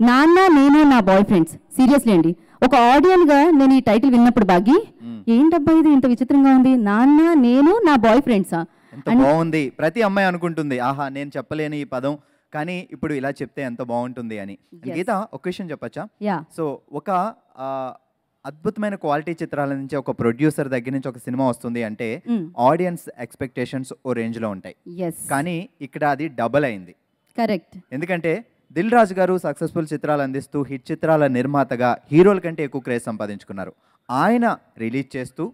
నాన్న నేను నా బాయ్ ఫ్రెండ్స్. సీరియస్లీ అండి, ఒక ఆడియన్గా నేను ఈ టైటిల్ విన్నప్పుడు బాగి ఏంటబ్బా ఇది ఇంత విచిత్రంగా ఉంది, నాన్న నేను నా బాయ్ ఫ్రెండ్సా, ఎంత బాగుంది. ప్రతి అమ్మాయి అనుకుంటుంది ఆహా నేను చెప్పలేని ఈ పదం కానీ ఇప్పుడు ఇలా చెప్తే ఎంత బాగుంటుంది అని. గీత ఒక విషయం చెప్పచ్చా? సో ఒక అద్భుతమైన క్వాలిటీ చిత్రాల నుంచి ఒక ప్రొడ్యూసర్ దగ్గర నుంచి ఒక సినిమా వస్తుంది అంటే ఆడియన్స్ ఎక్స్పెక్టేషన్స్ ఓ రేంజ్లో ఉంటాయి. కానీ ఇక్కడ అది డబల్ అయింది. కరెక్ట్. ఎందుకంటే దిల్ రాజు గారు సక్సెస్ఫుల్ చిత్రాలు అందిస్తూ హిట్ చిత్రాల నిర్మాతగా హీరోల కంటే ఎక్కువ క్రేజ్ సంపాదించుకున్నారు. ఆయన రిలీజ్ చేస్తూ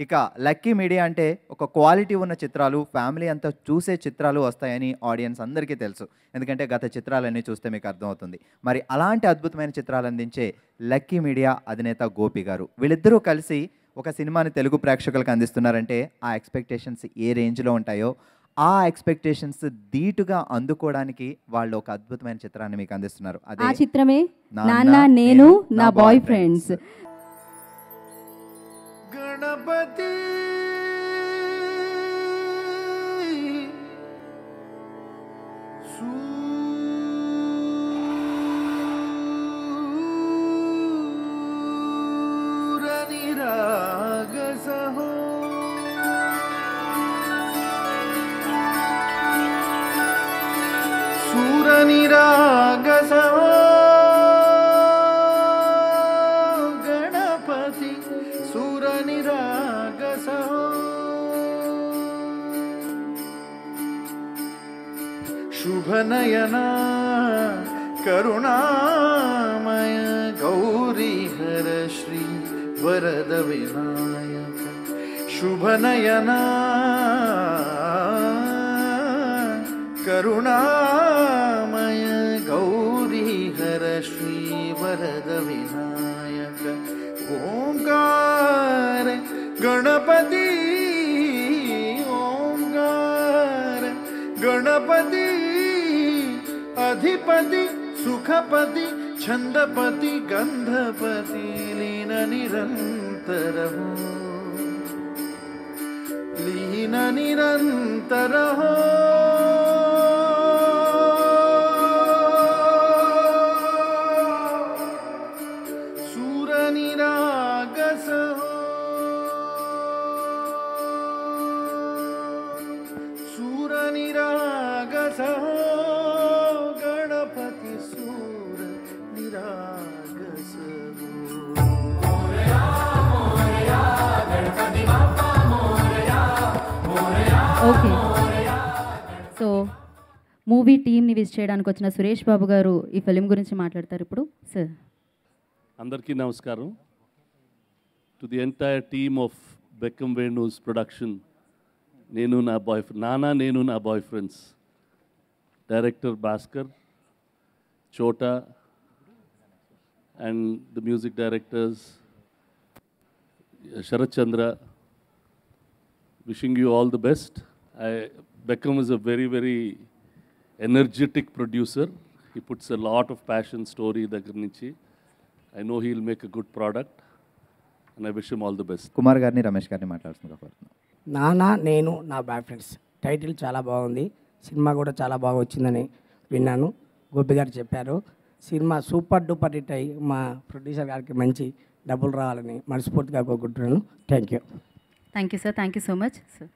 ఇక లక్కీ మీడియా అంటే ఒక క్వాలిటీ ఉన్న చిత్రాలు ఫ్యామిలీ అంతా చూసే చిత్రాలు వస్తాయని ఆడియన్స్ అందరికీ తెలుసు. ఎందుకంటే గత చిత్రాలన్నీ చూస్తే మీకు అర్థమవుతుంది. మరి అలాంటి అద్భుతమైన చిత్రాలు అందించే లక్కీ మీడియా అధినేత గోపి గారు వీళ్ళిద్దరూ కలిసి ఒక సినిమాని తెలుగు ప్రేక్షకులకు అందిస్తున్నారంటే ఆ ఎక్స్పెక్టేషన్స్ ఏ రేంజ్లో ఉంటాయో ఆ ఎక్స్పెక్టేషన్స్ ధీటుగా అందుకోవడానికి వాళ్ళు ఒక అద్భుతమైన చిత్రాన్ని మీకు అందిస్తున్నారు. అదే చిత్రమే నాన్న నేను నా బాయ్ ఫ్రెండ్స్. గణపతి సూరని రాగసహో సూరని రాగసహో గణపతి సూరని రాగసహో శుభనయనా కరుణామయ గౌరీ హర శ్రీ వరద వినాయక శుభనయనా కరుణామయ గౌరీ హర శ్రీ వరద వినాయక ఓంకార గణపతి ఓంకార గణపతి అధిపతి సుఖపతి ఛందపతి గంధపతి లీన నిరంతరహో లీన నిరంతరహో సూరని రాగసహో సూరని రాగసహో గణపతి సూర నిరాగసహో. ఓకే, సో మూవీ టీమ్ని విజిట్ చేయడానికి వచ్చిన సురేష్ బాబు గారు ఈ ఫిలిం గురించి మాట్లాడతారు ఇప్పుడు. సార్ అందరికీ నమస్కారం. To the entire team of Bekkam Venus production, నానా నేను నా బాయ్ ఫ్రెండ్స్, డైరెక్టర్ భాస్కర్, చోటా and the music directors, Sharat Chandra, wishing you all the best. Beckham is a very, very energetic producer. He puts a lot of passion, story దగ్గర నుంచి. I know he'll make a good product and I wish him all the best. Kumar గారిని రమేష్ గారిని మాట్లాడుతున్నారు. నానా నేను నా boy friends title చాలా బాగుంది. సినిమా కూడా చాలా బాగా వచ్చిందని విన్నాను. గోపి గారు చెప్పారు. సినిమా సూపర్ డూపర్ హిట్ అయ్యి మా ప్రొడ్యూసర్ గారికి మంచి డబ్బులు రావాలని మనస్ఫూర్తిగా కోరుకుంటున్నాను. Thank you. Thank you sir. Thank you so much sir.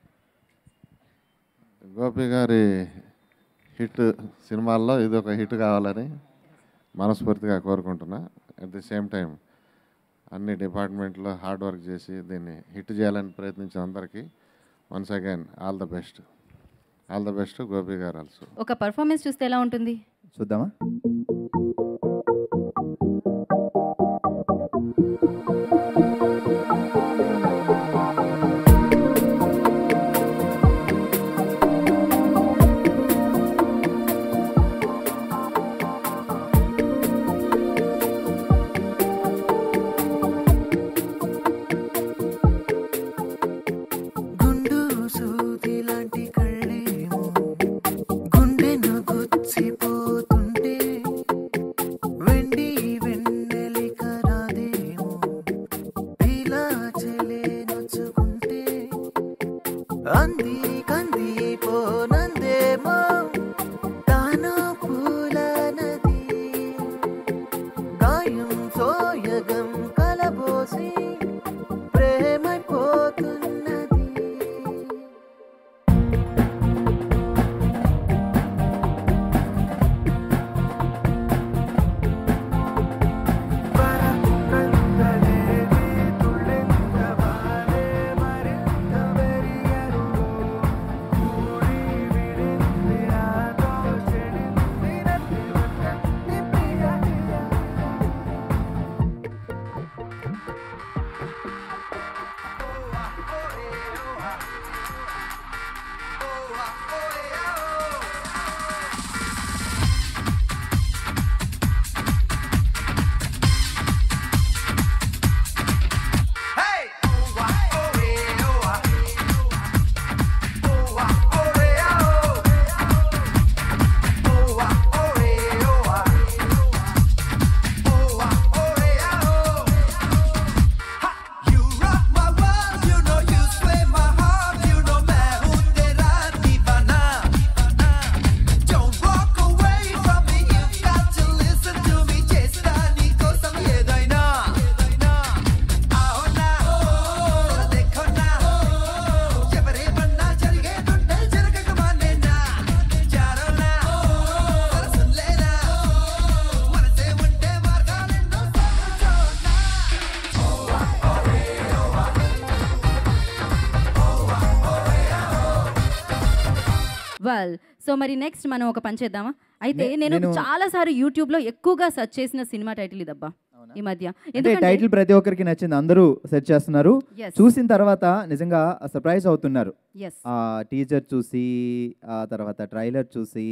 Gopi గారి హిట్ సినిమాల్లో ఇది ఒక హిట్ కావాలని మనస్ఫూర్తిగా కోరుకుంటున్నా. అట్ ది సేమ్ టైం అన్ని డిపార్ట్మెంట్లో హార్డ్ వర్క్ చేసి దీన్ని హిట్ చేయాలని ప్రయత్నించిన అందరికీ once again all the best. All the best Gopi గారు. ఆల్సో ఒక పర్ఫార్మెన్స్ చూస్తే ఎలా ఉంటుంది చూద్దామా? గుండెను గుచ్చిపోతుంటే వెల్, సో మరి నెక్స్ట్ మనం ఒక పని చేద్దామా? అయితే నేను చాలా సార్లు యూట్యూబ్ లో ఎక్కువగా సెర్చ్ చేసిన సినిమా టైటిల్ ఇదబ్బా ఈ మధ్య. అంటే టైటిల్ ప్రతి ఒక్కరికి నచ్చింది, అందరూ సెర్చ్ చేస్తున్నారు. చూసిన తర్వాత నిజంగా సర్ప్రైజ్ అవుతున్నారు. ఆ టీజర్ చూసి, ఆ తర్వాత ట్రైలర్ చూసి,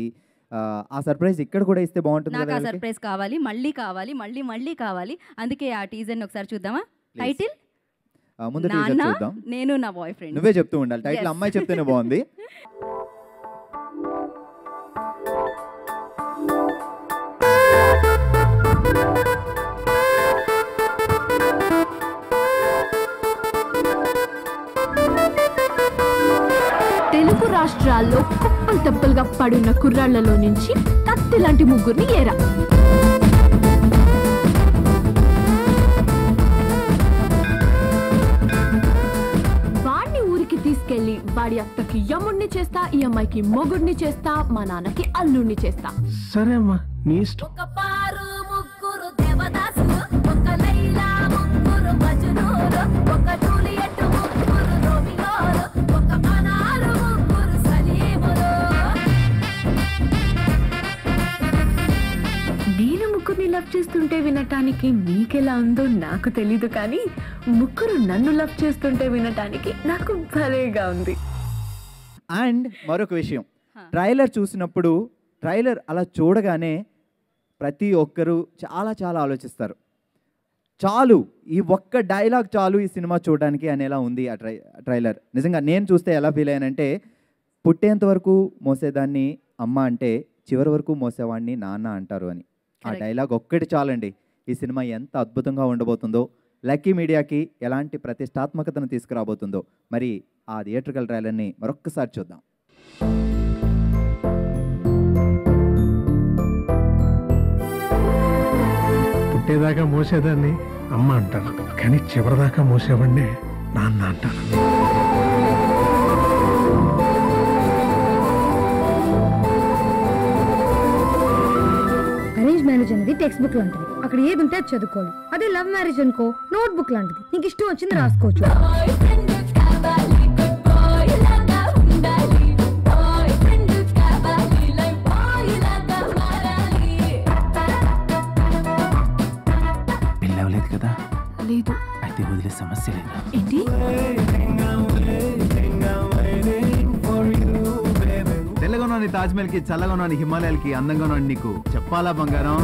ఆ సర్ప్రైజ్ ఇక్కడ కూడా ఇస్తే బాగుంటుంది. నాకు ఆ సర్ప్రైజ్ కావాలి, మళ్ళీ కావాలి, మళ్ళీ మళ్ళీ కావాలి. అందుకే ఆ టీజర్ని ఒకసారి చూద్దామా? టైటిల్ ముందు టీజర్ చూద్దాం. నేను నా బాయ్ ఫ్రెండ్. నువ్వే చెప్తూ ఉండాలి టైటిల్, అమ్మాయి చెప్తేనే బాగుంది. తెలుగు రాష్ట్రాల్లో కుప్పలు తెప్పలుగా పడున్న కుర్రాళ్లలో నుంచి కత్తి లాంటి ముగ్గురిని ఏరా. వాడిని ఊరికి తీసుకెళ్లి వాడి అత్తకి యముడిని చేస్తా, ఈ అమ్మాయికి మొగుడిని చేస్తా, మా నాన్నకి అల్లుడిని చేస్తా. సరే అమ్మా, నీ ఇష్టం. ఒక పారు ముగ్గురు దేవదాసులు, ఒక లైలా ముగ్గురు మజ్నూలు, ఒక జూలియట్ ముగ్గురు రోమియోలు, ఒక అనారు ముగ్గురు సలీములు. నేను ముగ్గురిని లవ్ చేస్తుంటే వినటానికి మీకెలా ఉందో నాకు తెలీదు, కానీ ముగ్గురు నన్ను లవ్ చేస్తుంటే వినటానికి నాకు భలేగా ఉంది. అండ్ మరొక విషయం, ట్రైలర్ చూసినప్పుడు ట్రైలర్ అలా చూడగానే ప్రతి ఒక్కరూ చాలా చాలా ఆలోచిస్తారు. చాలు, ఈ ఒక్క డైలాగ్ చాలు ఈ సినిమా చూడడానికి అనేలా ఉంది ఆ ట్రైలర్. నిజంగా నేను చూస్తే ఎలా ఫీల్ అయ్యానంటే, పుట్టేంత వరకు మోసేదాన్ని అమ్మ అంటే చివరి వరకు మోసేవాడిని నాన్న అంటారు అని. ఆ డైలాగ్ ఒక్కటి చాలండి ఈ సినిమా ఎంత అద్భుతంగా ఉండబోతుందో, లక్కీ మీడియాకి ఎలాంటి ప్రతిష్టాత్మకతను తీసుకురాబోతుందో. మరి ఆ థియేట్రికల్ ట్రైలర్ని మరొక్కసారి చూద్దాం. పుట్టేదాకా మోసేదాన్ని అమ్మ అంటారు, కానీ చివరిదాకా మోసేవాడిని నాన్న అంటారు. అరేంజ్ మ్యారేజ్ అనేది టెక్స్ట్ బుక్ లాంటిది, అక్కడ ఏది ఉంటే అది చదువుకోవాలి. అదే లవ్ మ్యారేజ్ అనుకో నోట్ బుక్ లాంటిది, నీకు ఇష్టం వచ్చింది రాసుకోవచ్చు. బాయ్ ఫ్రెండ్ కావాలి, గుడ్ బాయ్ లాగా ఉండాలి. బాయ్ ఫ్రెండ్ కావాలి, లైఫ్ బాయ్ లాగా మారాలి. పెళ్ళవలేదు కదా? లేదు. అయితే వదిలే సమస్య లేదా? ఏంటి? తెల్లగా ఉన్నాను తాజ్మహల్కి, చల్లగా ఉన్నాను హిమాలయాలకి, అందంగా ఉన్నాను నీకు చెప్పాలా బంగారం.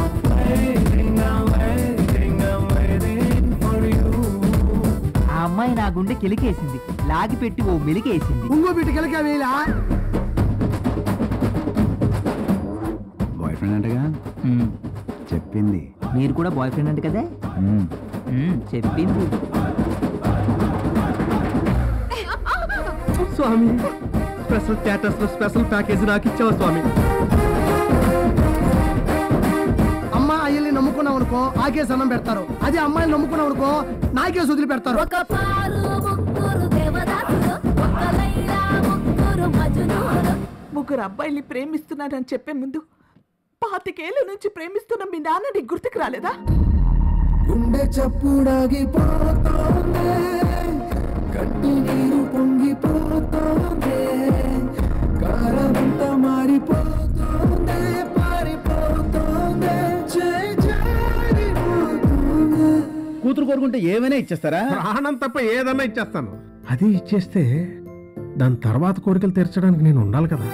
ఆ అమ్మాయి నా గుండె కెలికేసింది, లాగి పెట్టి ఓ మెలికేసింది. ఇంకో బిడ్డ కెలికా వేలా? బాయ్ ఫ్రెండ్ అంటగా చెప్పింది. మీరు కూడా బాయ్ ఫ్రెండ్ అంట కదా? చెప్పింది. స్వామి, స్పెషల్ స్టేటస్ లో స్పెషల్ ప్యాకేజ్ నాకు ఇచ్చావు స్వామి. అమ్మ అయ్యల్ని నమ్ముకున్నావు అనుకో ఆకేసి అన్నం పెడతారు, అదే అమ్మాయిని నమ్ముకున్నావు అనుకో నాకేసి వదిలి పెడతారు. ఒక పారు ముగ్గురు దేవదాసులు, ఒక లైలా ముగ్గురు మజ్నూలు. ముగ్గురు అబ్బాయిల్ని ప్రేమిస్తున్నానని చెప్పే ముందు 25 ఏళ్ళ నుంచి ప్రేమిస్తున్న మీ నాన్న నీకు గుర్తుకు రాలేదా? గుండె చప్పుడాగిపోతోంది, కంటి నీరు పొంగిపోతోంది, కారమంత మారిపోతోంది, పారిపోతోంది, జారిపోతోంది. కూతురు కోరుకుంటే ఏమైనా ఇచ్చేస్తారా? ప్రాణం తప్ప ఏదన్నా ఇచ్చేస్తాను. అది ఇచ్చేస్తే దాని తర్వాత కోరికలు తీర్చడానికి నేను ఉండాలి కదా.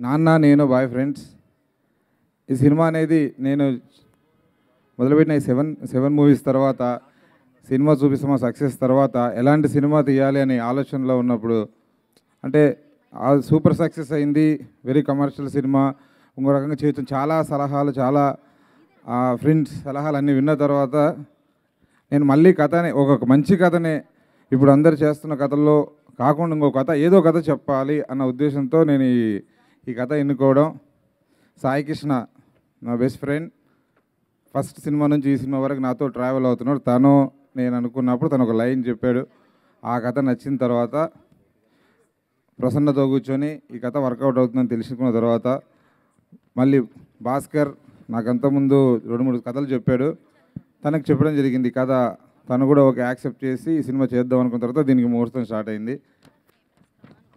నాన్న నేను బాయ్ ఫ్రెండ్స్, ఈ సినిమా అనేది నేను మొదలుపెట్టిన ఈ సెవెన్ మూవీస్ తర్వాత సినిమా చూపిస్తామా సక్సెస్ తర్వాత ఎలాంటి సినిమా తీయాలి అనే ఆలోచనలో ఉన్నప్పుడు, అంటే సూపర్ సక్సెస్ అయింది, వెరీ కమర్షియల్ సినిమా, ఇంకో రకంగా చేయొచ్చు, చాలా సలహాలు, చాలా ఫ్రెండ్స్ సలహాలు అన్నీ విన్న తర్వాత నేను మళ్ళీ కథనే, ఒక మంచి కథనే ఇప్పుడు అందరు చేస్తున్న కథల్లో కాకుండా ఇంకో కథ, ఏదో కథ చెప్పాలి అన్న ఉద్దేశంతో నేను ఈ కథ ఎన్నుకోవడం. సాయి కృష్ణ నా బెస్ట్ ఫ్రెండ్, ఫస్ట్ సినిమా నుంచి ఈ సినిమా వరకు నాతో ట్రావెల్ అవుతున్నాడు. తను నేను అనుకున్నప్పుడు తను ఒక లైన్ చెప్పాడు, ఆ కథ నచ్చిన తర్వాత ప్రసన్నతో కూర్చొని ఈ కథ వర్కౌట్ అవుతుందని తెలుసుకున్న తర్వాత మళ్ళీ భాస్కర్ నాకంతకుముందు 2-3 కథలు చెప్పాడు, తనకు చెప్పడం జరిగింది కథ. తను కూడా ఒక యాక్సెప్ట్ చేసి ఈ సినిమా చేద్దాం అనుకున్న తర్వాత దీనికి ముహూర్తం స్టార్ట్ అయింది.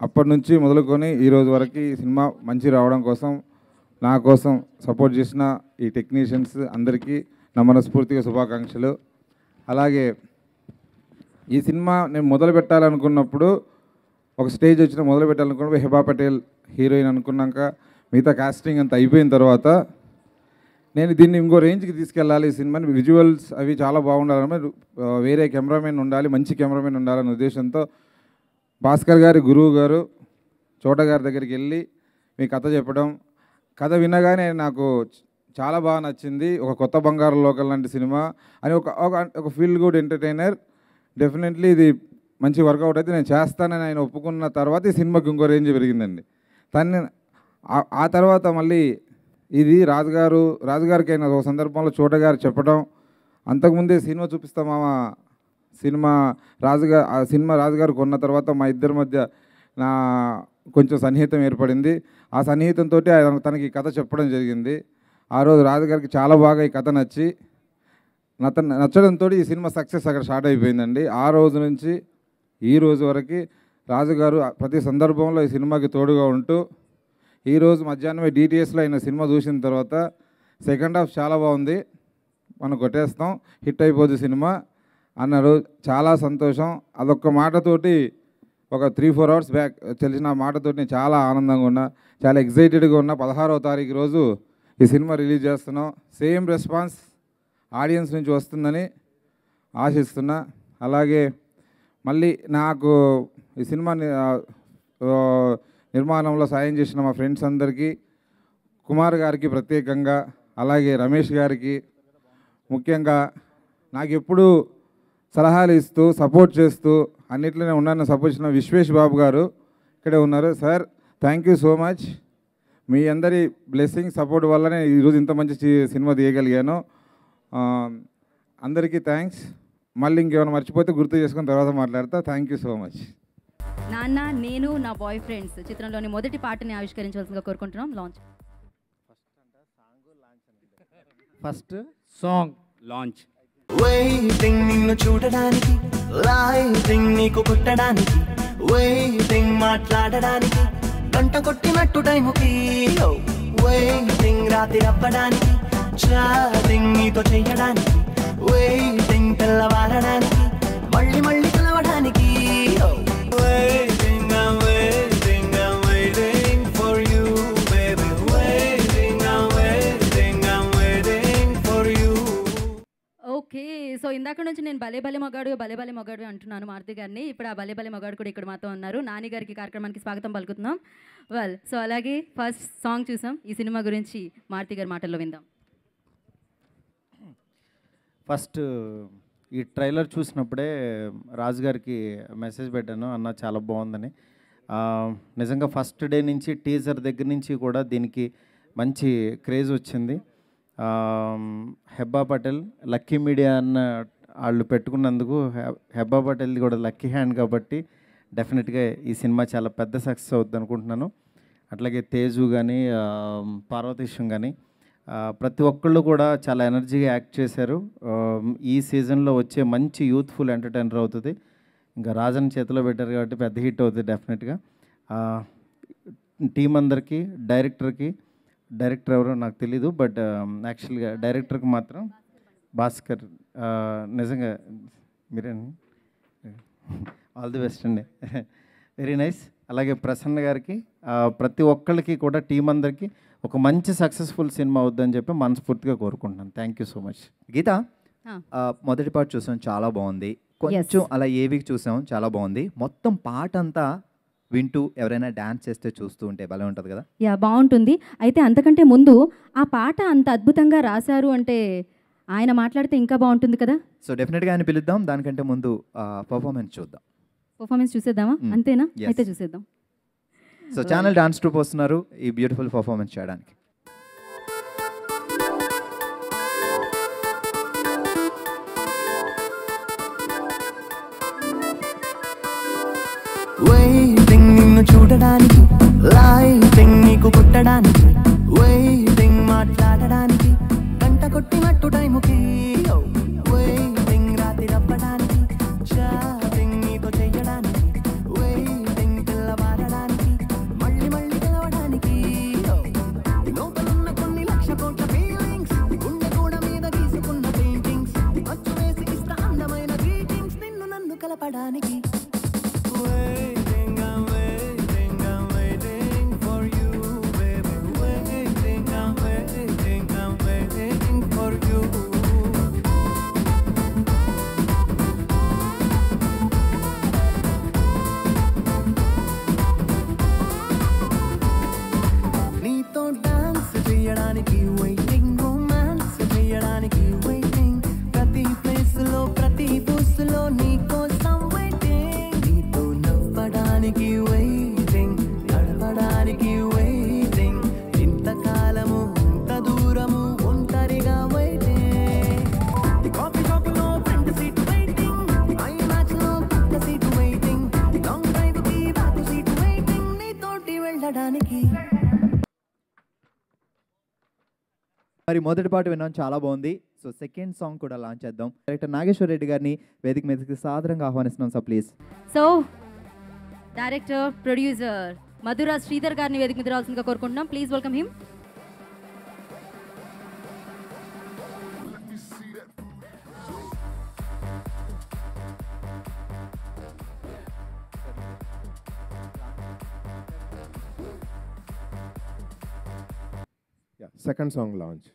అప్పటి నుంచి మొదలుకొని ఈ రోజు వరకు ఈ సినిమా మంచి రావడం కోసం నా కోసం సపోర్ట్ చేసిన ఈ టెక్నీషియన్స్ అందరికీ నా మనస్ఫూర్తిగా శుభాకాంక్షలు. అలాగే ఈ సినిమా నేను మొదలు పెట్టాలనుకున్నప్పుడు ఒక స్టేజ్ వచ్చిన మొదలు పెట్టాలనుకున్నప్పుడు హెబా పటేల్ హీరోయిన్ అనుకున్నాక మిగతా కాస్టింగ్ అంతా అయిపోయిన తర్వాత నేను దీన్ని ఇంకో రేంజ్కి తీసుకెళ్ళాలి. ఈ సినిమాని విజువల్స్ అవి చాలా బాగుండాలని వేరే కెమెరామెన్ ఉండాలి, మంచి కెమెరామెన్ ఉండాలనే ఉద్దేశంతో భాస్కర్ గారి గురువు గారు చోట గారి దగ్గరికి వెళ్ళి మీ కథ చెప్పడం, కథ వినగానే నాకు చాలా బాగా నచ్చింది. ఒక కొత్త బంగారు లోకల్ లాంటి సినిమా అని ఒక ఫీల్ గుడ్ ఎంటర్టైనర్. డెఫినెట్లీ ఇది మంచి వర్కౌట్ అయితే నేను చేస్తానని ఆయన ఒప్పుకున్న తర్వాత ఈ సినిమాకి ఇంకో రేంజ్ పెరిగిందండి. ఆ తర్వాత మళ్ళీ ఇది రాజుగారికి అయిన ఒక సందర్భంలో చోట గారు చెప్పడం, అంతకుముందే సినిమా చూపిస్తామా సినిమా రాజుగారు కొన్న తర్వాత మా ఇద్దరి మధ్య నా కొంచెం సన్నిహితం ఏర్పడింది. ఆ సన్నిహితంతో తనకి కథ చెప్పడం జరిగింది. ఆ రోజు రాజుగారికి చాలా బాగా ఈ కథ నచ్చడంతో ఈ సినిమా సక్సెస్ అక్కడ స్టార్ట్ అయిపోయిందండి. ఆ రోజు నుంచి ఈ రోజు వరకు రాజుగారు ప్రతి సందర్భంలో ఈ సినిమాకి తోడుగా ఉంటూ ఈరోజు మధ్యాహ్నమే డిటిఎస్లో అయిన సినిమా చూసిన తర్వాత సెకండ్ హాఫ్ చాలా బాగుంది, మనం కొట్టేస్తాం, హిట్ అయిపోద్ది సినిమా అన్నారు. చాలా సంతోషం. అదొక్క మాటతోటి ఒక 3-4 అవర్స్ బ్యాక్ తెలిసిన మాటతోటి నేను చాలా ఆనందంగా ఉన్నా, చాలా ఎగ్జైటెడ్గా ఉన్నా. 16వ తారీఖు రోజు ఈ సినిమా రిలీజ్ చేస్తున్నాం. సేమ్ రెస్పాన్స్ ఆడియన్స్ నుంచి వస్తుందని ఆశిస్తున్నా. అలాగే మళ్ళీ నాకు ఈ సినిమా నిర్మాణంలో సాయం చేసిన మా ఫ్రెండ్స్ అందరికీ, కుమార్ గారికి ప్రత్యేకంగా, అలాగే రమేష్ గారికి ముఖ్యంగా, నాకు ఎప్పుడు సలహాలు ఇస్తూ సపోర్ట్ చేస్తూ అన్నిట్లోనే ఉన్నాను సపోర్ట్ చేసిన విశ్వేష్ బాబు గారు ఇక్కడే ఉన్నారు. Sir thank you so much. మీ అందరి బ్లెస్సింగ్ సపోర్ట్ వల్లనే ఈరోజు ఇంత మంచి సినిమా తీయగలిగాను. అందరికీ థ్యాంక్స్. మళ్ళీ ఇంకేమైనా మర్చిపోతే గుర్తు చేసుకున్న తర్వాత మాట్లాడతా. Thank you so much. నాన్న నేను నా బాయ్ ఫ్రెండ్స్ చిత్రంలోని మొదటి పాటని ఆవిష్కరించవలసిందిగా కోరుకుంటున్నాం. Launch first song launch. Waiting నిన్ను చూడడానికి, లైటింగ్ నీకు కొట్టడానికి, వెయిటింగ్ మాట్లాడడానికి, గంట కొట్టినట్టు టైముకి, వెయిటింగ్ రాత్రి అవ్వడానికి, చాటింగ్ నీతో చెయ్యడానికి, వెయిటింగ్ తెల్లవారడానికి, మళ్ళీ మళ్ళీ కలవడానికి, waiting I'm waiting, I'm waiting for you baby, waiting I'm waiting, I'm waiting for you. Okay, so ఇందాక నుంచి నేను భలే భలే మగాడు అంటున్నాను మారుతి గారిని. ఇప్పుడు ఆ భలే భలే మగాడు కూడా ఇక్కడ మాతో ఉన్నారు. నాని గారికి కార్యక్రమానికి స్వాగతం పలుకుతున్నాం. సో అలాగే ఫస్ట్ సాంగ్ చూసాం. ఈ సినిమా గురించి మారుతి గారి మాటల్లో విందాం. ఫస్ట్ ఈ ట్రైలర్ చూసినప్పుడే రాజు గారికి మెసేజ్ పెట్టాను, అన్న చాలా బాగుందని. నిజంగా ఫస్ట్ డే నుంచి టీజర్ దగ్గర నుంచి కూడా దీనికి మంచి క్రేజ్ వచ్చింది. హెబ్బా పటేల్ లక్కీ మీడియా అన్న వాళ్ళు పెట్టుకున్నందుకు హెబ్బా పటేల్ది కూడా లక్కీ హ్యాండ్ కాబట్టి డెఫినెట్గా ఈ సినిమా చాలా పెద్ద సక్సెస్ అవుతుంది అనుకుంటున్నాను. అట్లాగే తేజు కానీ పార్వతీశం కానీ ప్రతి ఒక్కళ్ళు కూడా చాలా ఎనర్జీగా యాక్ట్ చేశారు. ఈ సీజన్లో వచ్చే మంచి యూత్ఫుల్ ఎంటర్టైనర్ అవుతుంది. ఇంకా రాజన్ చేతిలో పెట్టారు కాబట్టి పెద్ద హిట్ అవుతుంది డెఫినెట్గా. టీం అందరికీ, డైరెక్టర్ ఎవరో నాకు తెలీదు, బట్ యాక్చువల్గా డైరెక్టర్కి మాత్రం భాస్కర్, నిజంగా మీరే ఆల్ ది బెస్ట్ అండి, వెరీ నైస్. అలాగే ప్రసన్న గారికి, ప్రతి ఒక్కళ్ళకి కూడా టీం అందరికీ ఒక మంచి సక్సెస్ఫుల్ సినిమా అవుద్దని చెప్పి మనస్ఫూర్తిగా కోరుకుంటున్నాను. Thank you so much. Geetha, మొదటి పాట చూసాం, చాలా బాగుంది. కొంచెం అలా ఏవికి చూసాం, చాలా బాగుంది. మొత్తం పాట అంతా వింటూ ఎవరైనా డ్యాన్స్ చేస్తే చూస్తూ ఉంటే భలే ఉంటుంది కదా. యా, బాగుంటుంది. అయితే అంతకంటే ముందు ఆ పాట అంత అద్భుతంగా రాశారు అంటే ఆయన మాట్లాడితే ఇంకా బాగుంటుంది కదా. సో డెఫినెట్గా ఆయన పిలుద్దాం. దానికంటే ముందు పర్ఫార్మెన్స్ చూద్దాం. పర్ఫార్మెన్స్ చూసేద్దామా? అంతేనా? అయితే చూసేద్దాం. సో ఛానల్ డాన్స్ ట్రూప్ వస్తున్నారు ఈ బ్యూటిఫుల్ పర్ఫార్మెన్స్ చేయడానికి. వెయిటింగ్ నిన్ను చూడడానికి, లైటింగ్ నీకు కొట్టడానికి, వెయిటింగ్ మాట్లాడడానికి, గంట కొట్టినట్టు టైముకి, waiting రాత్రి రప్పడానికి చాటింగ్ నీతో చెయ్యడానికి waiting తెల్లవారడానికి మళ్ళీ మళ్ళీ కలవడానికి లోపలున్న కొన్ని లక్ష కోట్ల ఫీలింగ్స్ గుండె కూడా మీద గీసుకున్న పెయింటింగ్స్ అచ్చు వేసి ఇస్తా అందమైన గ్రీటింగ్స్ నిన్ను నన్ను కలపడానికి నీతో డాన్స్ చేయడానికి వెయిటింగ్ రొమాన్స్ చేయడానికి వెయిటింగ్ ప్రతి ప్లేస్ లో ప్రతి బూస్ లో నీకోసం వెయిటింగ్ నీతో నవ్వడానికి వెయిటింగ్ నడవడానికి వెయిటింగ్ ఇంతకాలము ఇంత దూరము ఒంటరిగా వెయిటింగ్ కాఫీ షాప్ లో ఫ్రంట్ సీట్ వెయిటింగ్ ఐమాక్స్ లో పక్క సీట్ వెయిటింగ్ లాంగ్ డ్రైవ్ కి బ్యాక్ సీట్ వెయిటింగ్ నీతోటి వెళ్ళడానికి. మరి మొదటి పాట విన్నాం, చాలా బాగుంది. సో సెకండ్ సాంగ్ కూడా లాంచ్ చేద్దాం. డైరెక్టర్ నాగేశ్వర రెడ్డి గారిని వేదిక మీదకి సాదరంగా ఆహ్వానిస్తున్నాం sir, please. So director producer Madhuraj Sridhar గారిని వేదిక మీద రావాల్సిందిగా కోరుకుంటున్నాం. Please welcome him. Second song launch.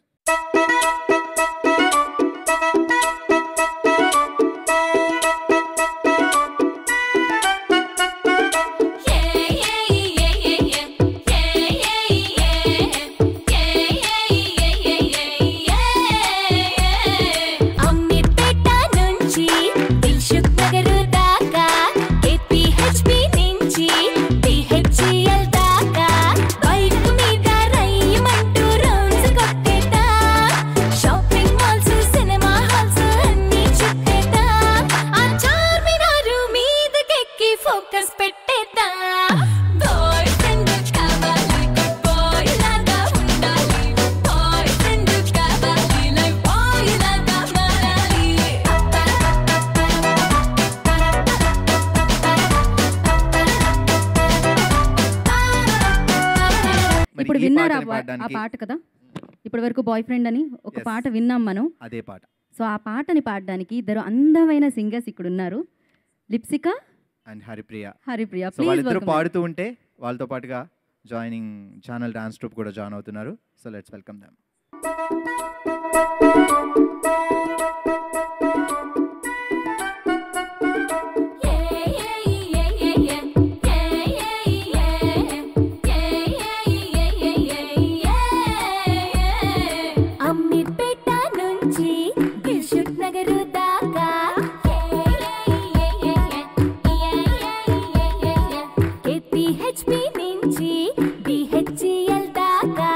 ఇప్పుడు విన్నారా ఆ పాట కదా? ఇప్పటి వరకు బాయ్ ఫ్రెండ్ అని ఒక పాట విన్నాం మనం. అదే పాట. సో ఆ పాటని పాడడానికి ఇద్దరు అందమైన సింగర్స్ ఇక్కడ ఉన్నారు, లిప్సిక అండ్ హరిప్రియ. హరిప్రియ, సో వాళ్ళిద్దరూ పాడుతూ ఉంటే వాళ్ళతో పాటుగా జాయినింగ్ ఛానల్ డాన్స్ ట్రూప్ కూడా జాయిన్ అవుతున్నారు. So let's welcome them. DHGL దాకా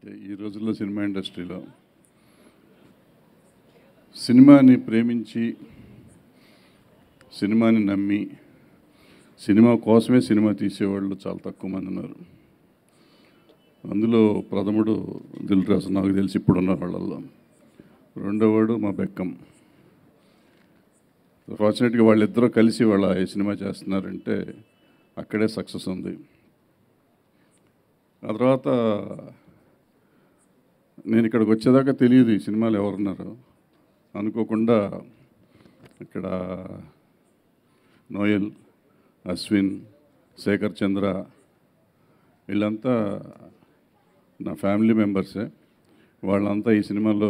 అంటే ఈ రోజుల్లో సినిమా ఇండస్ట్రీలో సినిమాని ప్రేమించి సినిమాని నమ్మి సినిమా కోసమే సినిమా తీసేవాళ్ళు చాలా తక్కువ మంది ఉన్నారు. అందులో ప్రథముడు దిల్ రాజు, నాకు తెలిసి ఇప్పుడున్న వాళ్ళల్లో. రెండోవాడు మా బెక్కం. ఫార్చునేట్గా వాళ్ళిద్దరూ కలిసి వాళ్ళ ఈ సినిమా చేస్తున్నారంటే అక్కడే సక్సెస్ ఉంది. ఆ తర్వాత నేను ఇక్కడికి వచ్చేదాకా తెలియదు ఈ సినిమాలు ఎవరున్నారు. అనుకోకుండా ఇక్కడ నోయల్, అశ్విన్, శేఖర్ చంద్ర వీళ్ళంతా నా ఫ్యామిలీ మెంబర్సే. వాళ్ళంతా ఈ సినిమాలో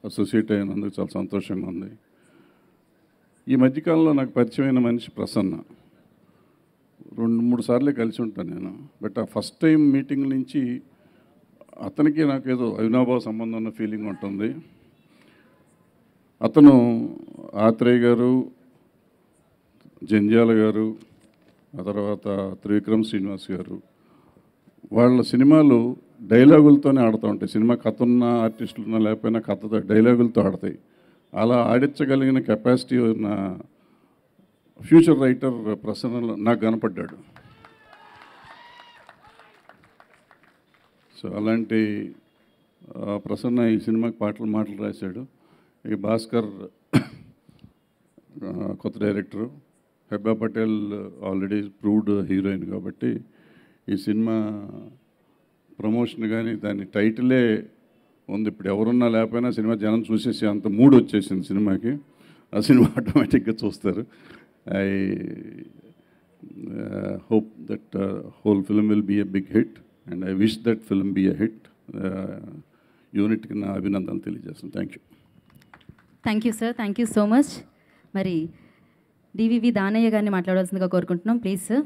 అసోసియేట్ అయినందుకు చాలా సంతోషంగా ఉంది. ఈ మధ్యకాలంలో నాకు పరిచయమైన మనిషి ప్రసన్న. 2-3 సార్లే కలిసి ఉంటాను నేను. బట్ ఆ ఫస్ట్ టైం మీటింగ్ నుంచి అతనికి నాకు ఏదో అవినాభావ సంబంధం ఉన్న ఫీలింగ్ ఉంటుంది. అతను ఆత్రేయ గారు, జంజాల గారు, ఆ తర్వాత త్రివిక్రమ్ శ్రీనివాస్ గారు వాళ్ళ సినిమాలు డైలాగులతోనే ఆడుతూ ఉంటాయి. సినిమా కథ ఉన్న ఆర్టిస్టులు ఉన్నా లేకపోయినా కథతో డైలాగులతో ఆడతాయి. అలా ఆడించగలిగిన కెపాసిటీ ఉన్న ఫ్యూచర్ రైటర్ ప్రసన్న నాకు కనపడ్డాడు. సో అలాంటి ప్రసన్న ఈ సినిమాకి మాటలు రాశాడు. ఈ భాస్కర్ కొత్త director, Hebba Patel already proved heroine కాబట్టి ఈ సినిమా ప్రమోషన్ కానీ దాని టైటిలే ఉంది. ఇప్పుడు ఎవరున్నా లేకపోయినా సినిమా జనం చూసేసి అంత మూడ్ వచ్చేసింది సినిమాకి. ఆ సినిమా ఆటోమేటిక్గా చూస్తారు. I hope that whole film will be a big hit and I wish that film be a hit. యూనిట్కి నా అభినందనలు తెలియజేస్తాను. Thank you. Thank you sir, thank you so much. మరి డివివి దానయ్య గారిని మాట్లాడాల్సిందిగా కోరుకుంటున్నాం. Please sir.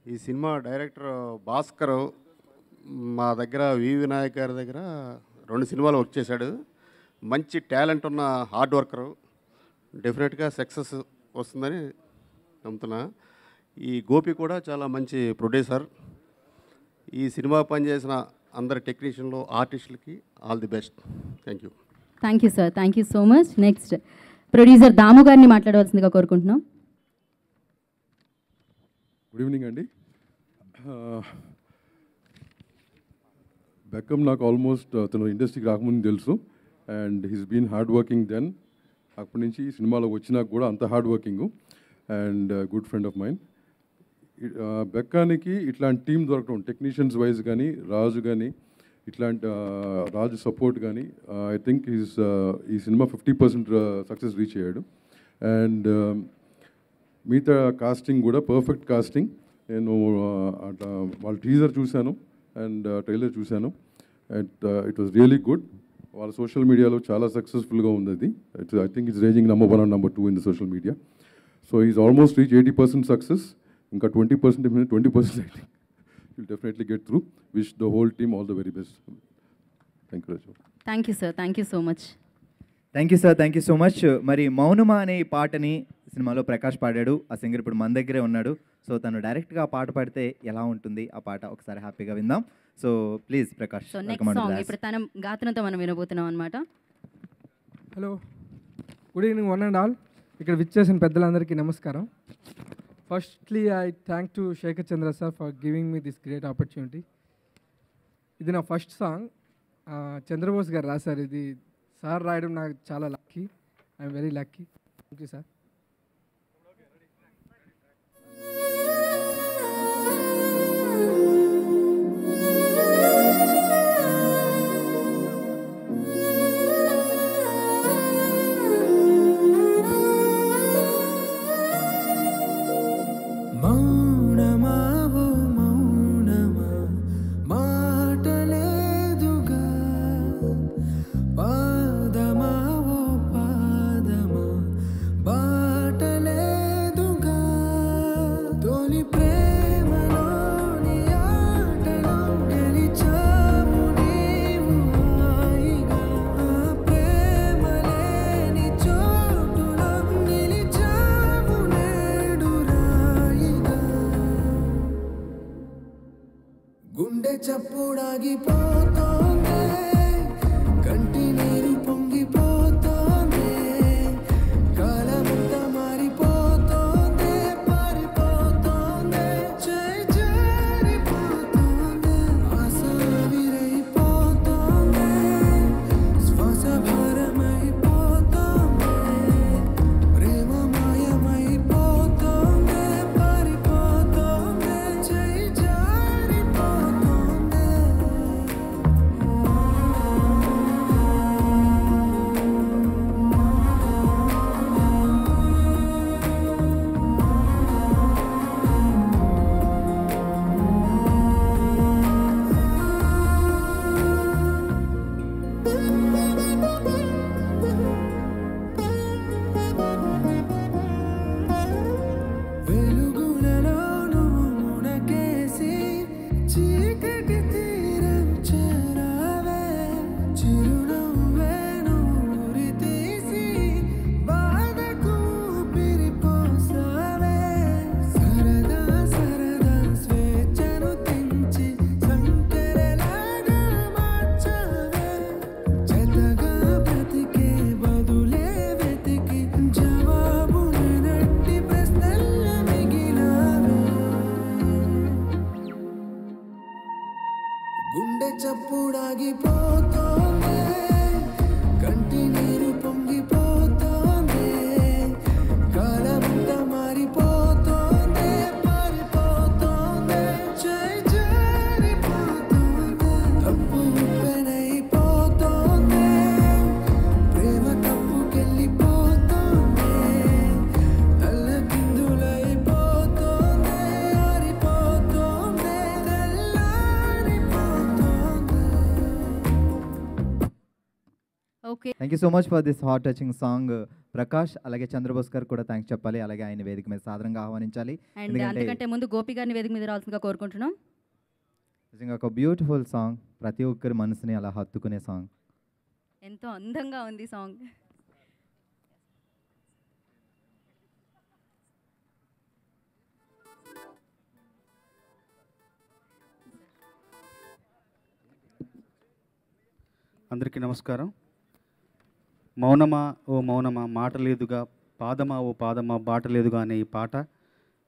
ఈ సినిమా డైరెక్టర్ భాస్కర్ మా దగ్గర వి వినాయక్ గారి దగ్గర 2 సినిమాలు వర్క్ చేశాడు. మంచి టాలెంట్ ఉన్న హార్డ్ వర్కరు. డెఫినెట్గా సక్సెస్ వస్తుందని నమ్ముతున్నా. ఈ గోపి కూడా చాలా మంచి ప్రొడ్యూసర్. ఈ సినిమా పనిచేసిన అందరి టెక్నీషియన్లు, ఆర్టిస్టులకి all the best. Thank you. Thank you sir, thank you so much. Next producer Damu గారిని మాట్లాడవలసిందిగా కోరుకుంటున్నాం. గుడ్ ఈవినింగ్ అండి. బెక్కం నాకు ఆల్మోస్ట్ అతను ఇండస్ట్రీకి రాకముందు తెలుసు. And he's been hard working then. అప్పటి నుంచి సినిమాలోకి వచ్చినాక కూడా అంత hard working and good friend of mind. బెక్కానికి ఇట్లాంటి టీం దొరకడం, టెక్నీషియన్స్ వైజ్ కానీ, రాజు కానీ, ఇట్లాంటి రాజు సపోర్ట్ కానీ, ఐ థింక్ ఈ సినిమా 50% సక్సెస్ రీచ్ అయ్యాడు. అండ్ మిగతా కాస్టింగ్ కూడా పర్ఫెక్ట్ కాస్టింగ్. నేను వాళ్ళ టీజర్ చూశాను అండ్ ట్రైలర్ చూశాను. It was really good. వాళ్ళ సోషల్ మీడియాలో చాలా సక్సెస్ఫుల్గా ఉంది అది. I think it's ranging number 1 and number 2 in the social media. So is almost reach 80% success. ఇంకా 20% 20% I think you'll definitely get through. Wish the whole team all the very best. Thank you, Raju. Thank you sir, thank you so much. Thank you sir, thank you so much. మరి మౌనమా అనే ఈ పాటని సినిమాలో ప్రకాష్ పాడాడు. ఆ singer ఇప్పుడు మన దగ్గరే ఉన్నాడు. సో తను డైరెక్ట్గా ఆ పాట పాడితే ఎలా ఉంటుంది ఆ పాట ఒకసారి హ్యాపీగా విందాం. So please Prakash. So next song ఇప్పుడు తన గాత్రంతో మనం వినబోతున్నాం అనమాట. Hello, good evening one and all. ఇక్కడ విచ్చేసిన పెద్దలందరికీ నమస్కారం. Firstly I thank to Shekar Chandra sir for giving me this great opportunity. ఇది నా ఫస్ట్ సాంగ్. చంద్రబోస్ గారు రాశారు. ఇది సార్ రాయడం నాకు చాలా lucky. I'm very lucky. Thank you sir. మౌనమావు మౌనమా మాటలేదుగా, పాదమావు పాదమా బాటలేదుగా, తొలి ప్రేమలోని ఆటలో గెలిచావు నీవు హాయిగా, ప్రేమ లేని చోటులో నిలిచావు నేడు. గుండె చప్పుడాగిపోతోంది కంటి నీరు పొంగిపోతోంది కాలమంతా మారిపోతోంది పారిపోతోంది చేయి జారిపోతోంది ఆశ విరైపోతోంది శ్వాస భారమైపోతోంది ప్రేమ మాయమైపోతోంది పారిపోతోంది చేయి జారిపోతోంది వెలుగులలోనూ మునకేసి చీకటి తీరం చేరావే చిరునవ్వేను ఉరి తీసి బాధకు పిరిపోసావే సరదా సరదా స్వేచ్ఛను తెంచి సంకెరలాగా మార్చావే జతగా బ్రతికే బదులే వెతికి జవాబు నట్టి ప్రశ్నల్ల మిగిలావే గుండె చప్పుడాగిపోతోంది కంటి నీరు పొంగిపోతోంది కాలమంతా మారిపోతోంది పారిపోతోంది చేయి జారిపోతోంది తప్పు ఉప్పెనైపోతోంది ప్రేమ తప్పుకెళ్ళిపోతోంది తల్లకిందులైపోతోంది ఆరిపోతోంది తెల్లారిపోతోంది okay thank you so much for this heart touching song Prakash. అలాగే చంద్రబోస్ గారు కూడా థ్యాంక్స్ చెప్పాలి. అలాగే ఆయన వేదిక మీద సాధారణంగా ఆహ్వానించాలి. అండ్ ఎందుకంటే అంతకంటే ముందు గోపి గారిని వేదిక మీద రావాల్సిందిగా కోరుకుంటున్నాం. నిజంగా ఒక బ్యూటిఫుల్ సాంగ్, ప్రతి ఒక్కరి మనసుని అలా హత్తుకునే సాంగ్. ఎంతో అందంగా ఉంది సాంగ్. అందరికీ నమస్కారం. మౌనమా ఓ మౌనమా మాట లేదుగా, పాదమా ఓ పాదమా బాట లేదుగా అనే ఈ పాట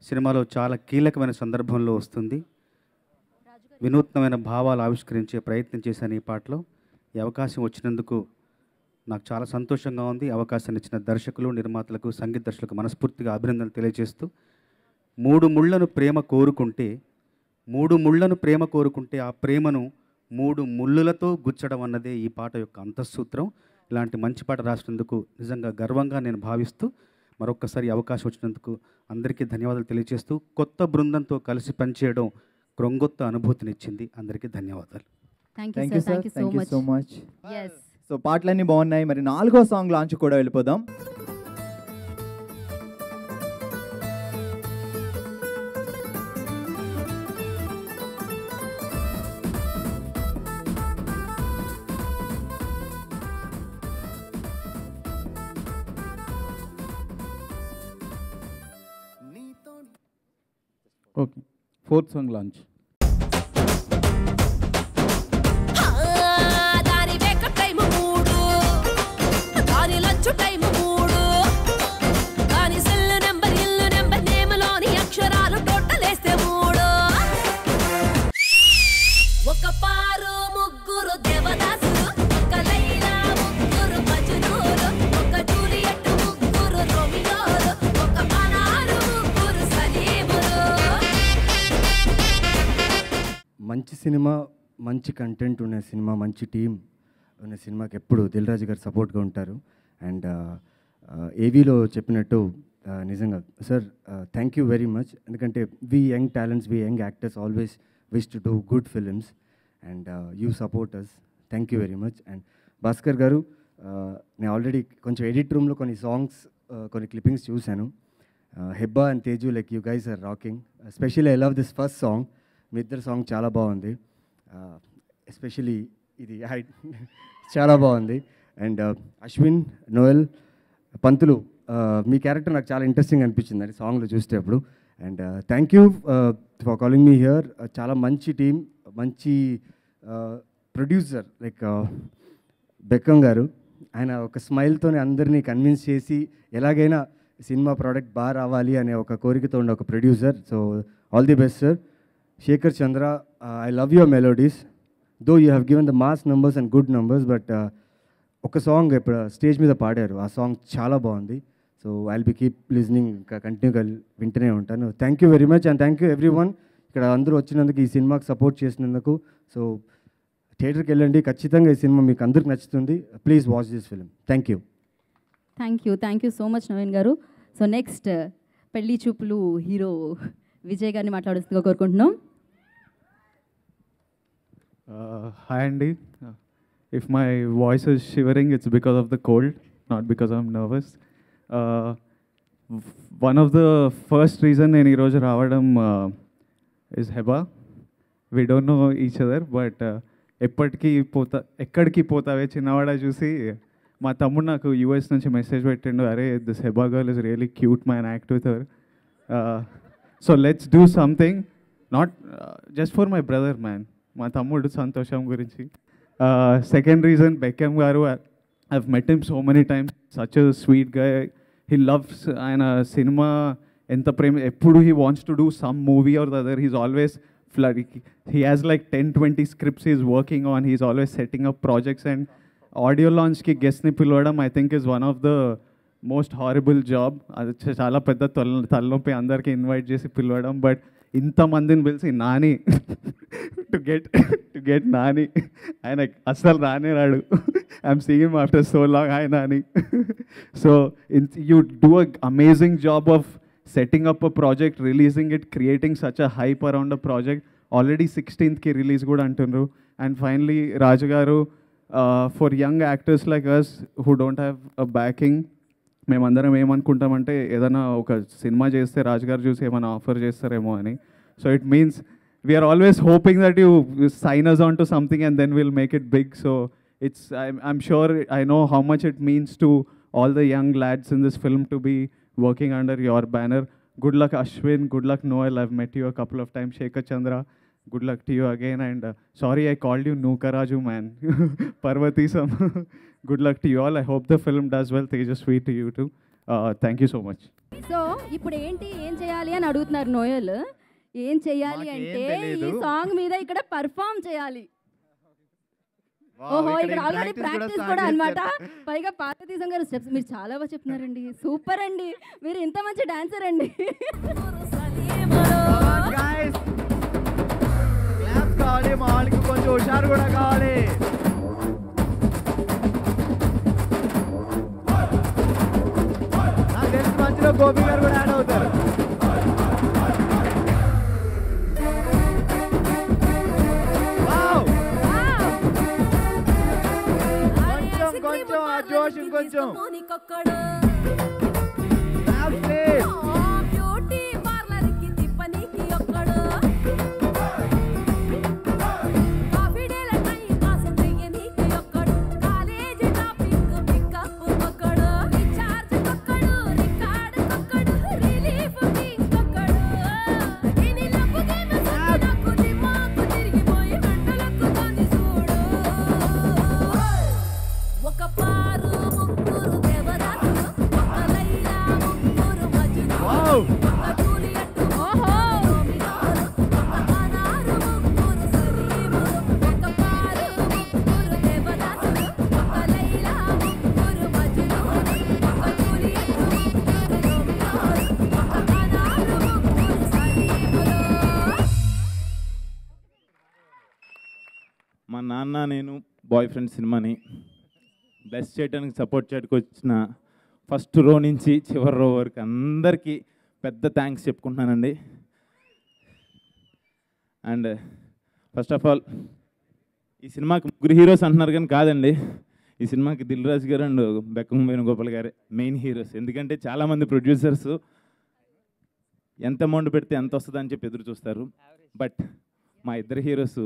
సినిమాలో చాలా కీలకమైన సందర్భంలో వస్తుంది. వినూత్నమైన భావాలు ఆవిష్కరించే ప్రయత్నం చేశాను ఈ పాటలో. ఈ అవకాశం వచ్చినందుకు నాకు చాలా సంతోషంగా ఉంది. అవకాశాన్ని ఇచ్చిన దర్శకులు, నిర్మాతలకు, సంగీత దర్శకులకు మనస్ఫూర్తిగా అభినందనలు తెలియజేస్తూ, మూడు ముళ్ళను ప్రేమ కోరుకుంటే ఆ ప్రేమను మూడు ముళ్ళులతో గుచ్చడం అన్నదే ఈ పాట యొక్క అంతఃసూత్రం. ఇలాంటి మంచి పాట రాసినందుకు నిజంగా గర్వంగా నేను భావిస్తూ, మరొక్కసారి అవకాశం వచ్చినందుకు అందరికీ ధన్యవాదాలు తెలియజేస్తూ, కొత్త బృందంతో కలిసి పనిచేయడం క్రొంగొత్త అనుభూతినిచ్చింది. అందరికీ ధన్యవాదాలు. Thank thank you you sir. Sir. Thank you thank you so much. Yes so పాటలన్నీ బాగున్నాయి. మరి 4వ సాంగ్ లాంచ్ కూడా వెళ్ళిపోదాం. Okay, 4th song launch. దాని వేకప్ టైం 3, దాని లంచ్ టైం 3, దాని సెల్ నెంబర్ ఇల్లు నెంబర్ నేమ్లోని అక్షరాలు టోటల్ వేస్తే 3. ఒక పారు ముగ్గురు దేవదాసులు, ఒక లైలా ముగ్గురు మజ్నూలు, ఒక జూలియట్ ముగ్గురు రోమియోలు, ఒక పనారు ముగ్గురు సలీములు. మంచి సినిమా, మంచి కంటెంట్ ఉన్న సినిమా, మంచి టీం ఉన్న సినిమాకి ఎప్పుడు దిల్ రాజు గారు సపోర్ట్గా ఉంటారు. అండ్ ఏవీలో చెప్పినట్టు నిజంగా sir thank you very much. ఎందుకంటే we young talents, we young actors always wish to do good films and you support us. Thank you very much. And Bhaskar గారు, నేను ఆల్రెడీ కొంచెం ఎడిట్ రూమ్లో కొన్ని సాంగ్స్, కొన్ని క్లిప్పింగ్స్ చూశాను. Hebah and Teju, like you guys are rocking. Especially I love this first song. మీ ఇద్దరు song చాలా బాగుంది. ఎస్పెషలీ ఇది చాలా బాగుంది. అండ్ అశ్విన్, నోయల్, పంతులు, మీ క్యారెక్టర్ నాకు చాలా ఇంట్రెస్టింగ్ అనిపించింది అండి సాంగ్లో చూసేటప్పుడు. And thank you for calling me here. చాలా మంచి టీం, మంచి ప్రొడ్యూసర్ లైక్ బెక్కం గారు. ఆయన ఒక స్మైల్తోనే అందరినీ కన్విన్స్ చేసి ఎలాగైనా సినిమా ప్రోడక్ట్ బాగా రావాలి అనే ఒక కోరికతో ఉన్న ఒక producer. So all the best sir. Shekar Chandra, I love your melodies, though you have given the mass numbers and good numbers, but ఒక సాంగ్ ఇప్పుడు స్టేజ్ మీద పాడారు, ఆ సాంగ్ చాలా బాగుంది. So I will be keep listening, ఇంకా కంటిన్యూగా వింటూనే ఉంటాను. Thank you very much and thank you everyone ఇక్కడ అందరూ వచ్చినందుకు, ఈ సినిమాకి సపోర్ట్ చేసినందుకు. సో థియేటర్కి వెళ్ళండి, ఖచ్చితంగా ఈ సినిమా మీకు అందరికి నచ్చుతుంది. Please watch this film. Thank you. Thank you so much Naveen గారు. సో నెక్స్ట్ పెళ్లి చూపులు హీరో విజయ్ గారిని మాట్లాడుతూ కోరుకుంటున్నాం. Hi Andy. If my voice is shivering, it's because of the cold, not because I'm nervous. One of the first reason నేను ఈరోజు రావడం is Heba. We don't know each other, but ఎక్కడికి పోతావే చిన్నవాడ చూసి మా తమ్ముడు నాకు యూఎస్ నుంచి మెసేజ్ పెట్టిండు, అరే this Heba girl is really cute man, act with her. So let's do something, not just for my brother man, మా తమ్ముడు సంతోషం గురించి. సెకండ్ రీజన్ బెక్కమ్ గారు, I've met him so many times, such a sweet guy. He loves, ఆయన సినిమా ఎంత ప్రేమ, ఎప్పుడు he wants to do some movie or the other, he's always he has like 10-20 scripts he's working on, he's always setting up projects, and audio launch ki guest ni pilvadam I think is one of the most horrible job. అది చాలా పెద్ద తలనొప్పి అందరికి invite చేసి పిలవడం, but ఇంతమందిని పిలిచి Nani to get Nani, ఆయన అసలు రానే రాడు. I'm seeing him after so long, hi Nani. So you do a amazing job of setting up a project, releasing it, creating such a hype around a project. Already 16th ki release kuda antundru. And finally Raju garu, for young actors like us who don't have a backing, మేమందరం ఏమనుకుంటామంటే ఏదైనా ఒక cinema చేస్తే రాజు గారు చూసి ఏమైనా offer చేస్తారేమో అని. So it means we are always hoping that you sign us on to something and then we'll make it big. So it's I'm sure I know how much it means to all the young lads in this film to be working under your banner. Good luck Ashwin, good luck Noel, I've met you a couple of times. Shekhar Chandra, good luck to you again. And sorry I called you Nukaraju man. Parvatisam. Good luck to you all. I hope the film does well. Tejasvi to you too. Thank you so much. So ఇప్పుడు ఏం చేయాలి అని అడుగుతున్నారు Noel. ఏం చేయాలి అంటే ఈ song మీద ఇక్కడ పర్ఫామ్ చేయాలి. ఓహో, ఇక్కడ ఆల్రెడీ ప్రాక్టీస్ కూడా అన్నమాట. పైగా పార్వతీశం గారు స్టెప్స్ మీరు చాలా బాగా చెప్తున్నారండి, సూపర్ అండి, మీరు ఇంత మంచి డాన్సర్ అండి. కావాలి, మా వాళ్ళకి కొంచెం హుషారు కూడా కావాలి. నాకు తెలిసిన మధ్యలో గోపి గారు కూడా యాడ్ అవుతారు. కొంచెం ఆ జోష్ ఇంకొంచెం. మా నాన్న నేను బాయ్ ఫ్రెండ్ సినిమాని బెస్ట్ చేయడానికి సపోర్ట్ చేయడానికి వచ్చిన ఫస్ట్ రో నుంచి చివరి రో వరకు అందరికీ పెద్ద థ్యాంక్స్ చెప్పుకుంటున్నానండి. అండ్ ఫస్ట్ ఆఫ్ ఆల్ ఈ సినిమాకి ముగ్గురు హీరోస్ అంటున్నారు కానీ కాదండి, ఈ సినిమాకి దిల్ రాజు గారు అండ్ బెక్కం వేణుగోపాల్ గారే మెయిన్ హీరోస్. ఎందుకంటే చాలామంది ప్రొడ్యూసర్స్ ఎంత అమౌంట్ పెడితే ఎంత వస్తుందని చెప్పి ఎదురు చూస్తారు, బట్ మా ఇద్దరు హీరోస్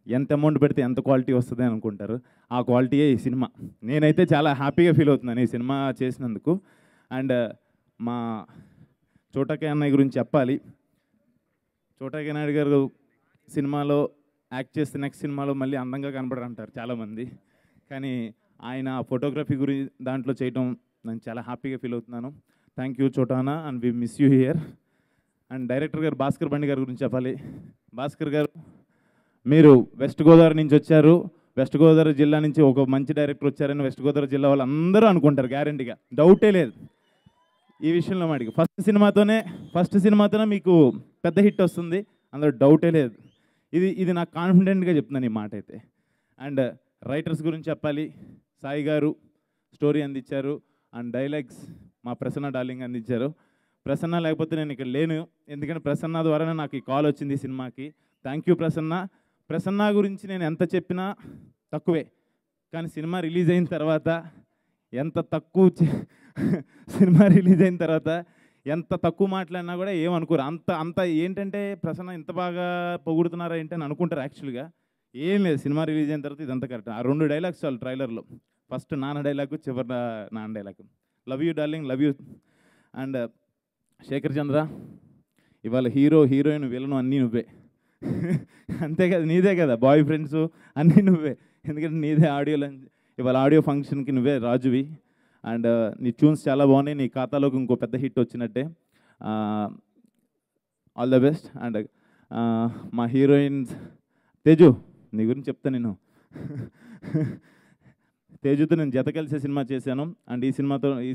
ఎంత అమౌంట్ పెడితే ఎంత క్వాలిటీ వస్తుంది అని అనుకుంటారు. ఆ క్వాలిటీయే ఈ సినిమా. నేనైతే చాలా హ్యాపీగా ఫీల్ అవుతున్నాను ఈ సినిమా చేసినందుకు. అండ్ మా చోటా కే అన్నయ్య గురించి చెప్పాలి. చోటా కే నాయుడు గారు సినిమాలో యాక్ట్ చేస్తే నెక్స్ట్ సినిమాలో మళ్ళీ అందంగా కనపడరు అంటారు చాలామంది. కానీ ఆయన ఫోటోగ్రఫీ గురించి దాంట్లో చేయటం నేను చాలా హ్యాపీగా ఫీల్ అవుతున్నాను. థ్యాంక్ యూ చోటానా and we miss you here. And director గారు భాస్కర్ బండి గారి గురించి చెప్పాలి. భాస్కర్ గారు, మీరు వెస్ట్ గోదావరి నుంచి వచ్చారు. వెస్ట్ గోదావరి జిల్లా నుంచి ఒక మంచి డైరెక్టర్ వచ్చారని వెస్ట్ గోదావరి జిల్లా వాళ్ళు అందరూ అనుకుంటారు, గ్యారంటీగా, డౌటే లేదు ఈ విషయంలో. మాటికి ఫస్ట్ సినిమాతోనే మీకు పెద్ద హిట్ వస్తుంది, అందులో డౌటే లేదు. ఇది నాకు కాన్ఫిడెంట్గా చెప్తున్నాను ఈ మాట అయితే. అండ్ రైటర్స్ గురించి చెప్పాలి. సాయి గారు స్టోరీ అందించారు అండ్ డైలాగ్స్ మా ప్రసన్న డార్లింగ్ అందించారు. ప్రసన్న లేకపోతే నేను ఇక్కడ లేను, ఎందుకంటే ప్రసన్న ద్వారానే నాకు ఈ కాల్ వచ్చింది ఈ సినిమాకి. Thank you Prasanna. ప్రసన్న గురించి నేను ఎంత చెప్పినా తక్కువే, కానీ సినిమా రిలీజ్ అయిన తర్వాత ఎంత తక్కువ మాట్లాడినా కూడా ఏమనుకోరు. అంత ఏంటంటే ప్రసన్న ఇంత బాగా పొగుడుతున్నారా ఏంటని అనుకుంటారు. యాక్చువల్గా ఏం లేదు, సినిమా రిలీజ్ అయిన తర్వాత ఇదంతా కరెక్ట్. ఆ 2 డైలాగ్స్ చాలు ట్రైలర్లో. ఫస్ట్ నాన్న డైలాగు, చివరి నాన్న dialogue. Love you darling, love you. And Sekhar Chandra, ఇవాళ హీరో హీరోయిన్ విలను అన్నీ నువ్వే. అంతే కదా, నీదే కదా బాయ్ ఫ్రెండ్స్ అన్నీ నువ్వే, ఎందుకంటే నీదే ఆడియోలో ఇవాళ ఆడియో ఫంక్షన్కి నువ్వే రాజువి. అండ్ నీ ట్యూన్స్ చాలా బాగున్నాయి, నీ ఖాతాలోకి ఇంకో పెద్ద హిట్ వచ్చినట్టే. All the best. అండ్ మా హీరోయిన్స్ తేజు, నీ గురించి చెప్తా నేను. తేజుతో నేను జత కలిసే సినిమా చేశాను అండ్ ఈ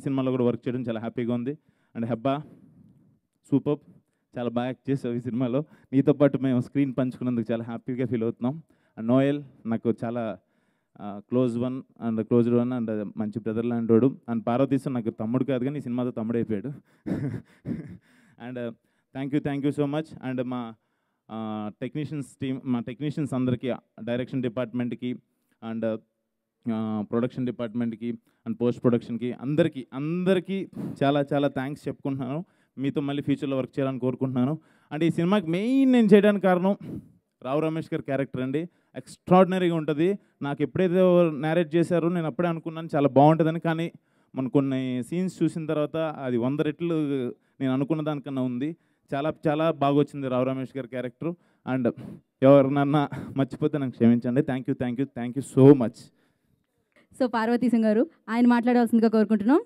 సినిమాలో కూడా వర్క్ చేయడం చాలా హ్యాపీగా ఉంది. అండ్ హెబ్బా సూపర్, చాలా బాగా యాక్ట్ చేసావు ఈ సినిమాలో. నీతో పాటు మేము స్క్రీన్ పంచుకున్నందుకు చాలా హ్యాపీగా ఫీల్ అవుతున్నాం. అండ్ నోయల్ నాకు చాలా క్లోజ్డ్ వన్ అండ్ మంచి బ్రదర్ లాంటి వాడు. అండ్ పార్వతీశం నాకు తమ్ముడు కాదు కానీ ఈ సినిమాతో తమ్ముడు అయిపోయాడు. And thank you so much. And మా టెక్నీషియన్స్ అందరికీ, డైరెక్షన్ డిపార్ట్మెంట్కి అండ్ ప్రొడక్షన్ డిపార్ట్మెంట్కి అండ్ పోస్ట్ ప్రొడక్షన్కి అందరికీ చాలా చాలా థ్యాంక్స్ చెప్పుకుంటున్నాను. మీతో మళ్ళీ ఫ్యూచర్లో వర్క్ చేయాలని కోరుకుంటున్నాను. అండ్ ఈ సినిమాకి మెయిన్ నేను చేయడానికి కారణం రావు రమేష్ గారి క్యారెక్టర్ అండి. ఎక్స్ట్రాడినరీగా ఉంటుంది. నాకు ఎప్పుడైతే నేరేట్ చేశారో నేను అప్పుడే అనుకున్నాను చాలా బాగుంటుందని, కానీ మన కొన్ని సీన్స్ చూసిన తర్వాత అది 100 రెట్లు నేను అనుకున్న దానికన్నా ఉంది. చాలా చాలా బాగా వచ్చింది రావు రమేష్ గారి క్యారెక్టర్. అండ్ ఎవరినన్నా మర్చిపోతే నాకు క్షమించండి. Thank you so much. So Parvateesam గారు, ఆయన మాట్లాడాల్సిందిగా కోరుకుంటున్నాం.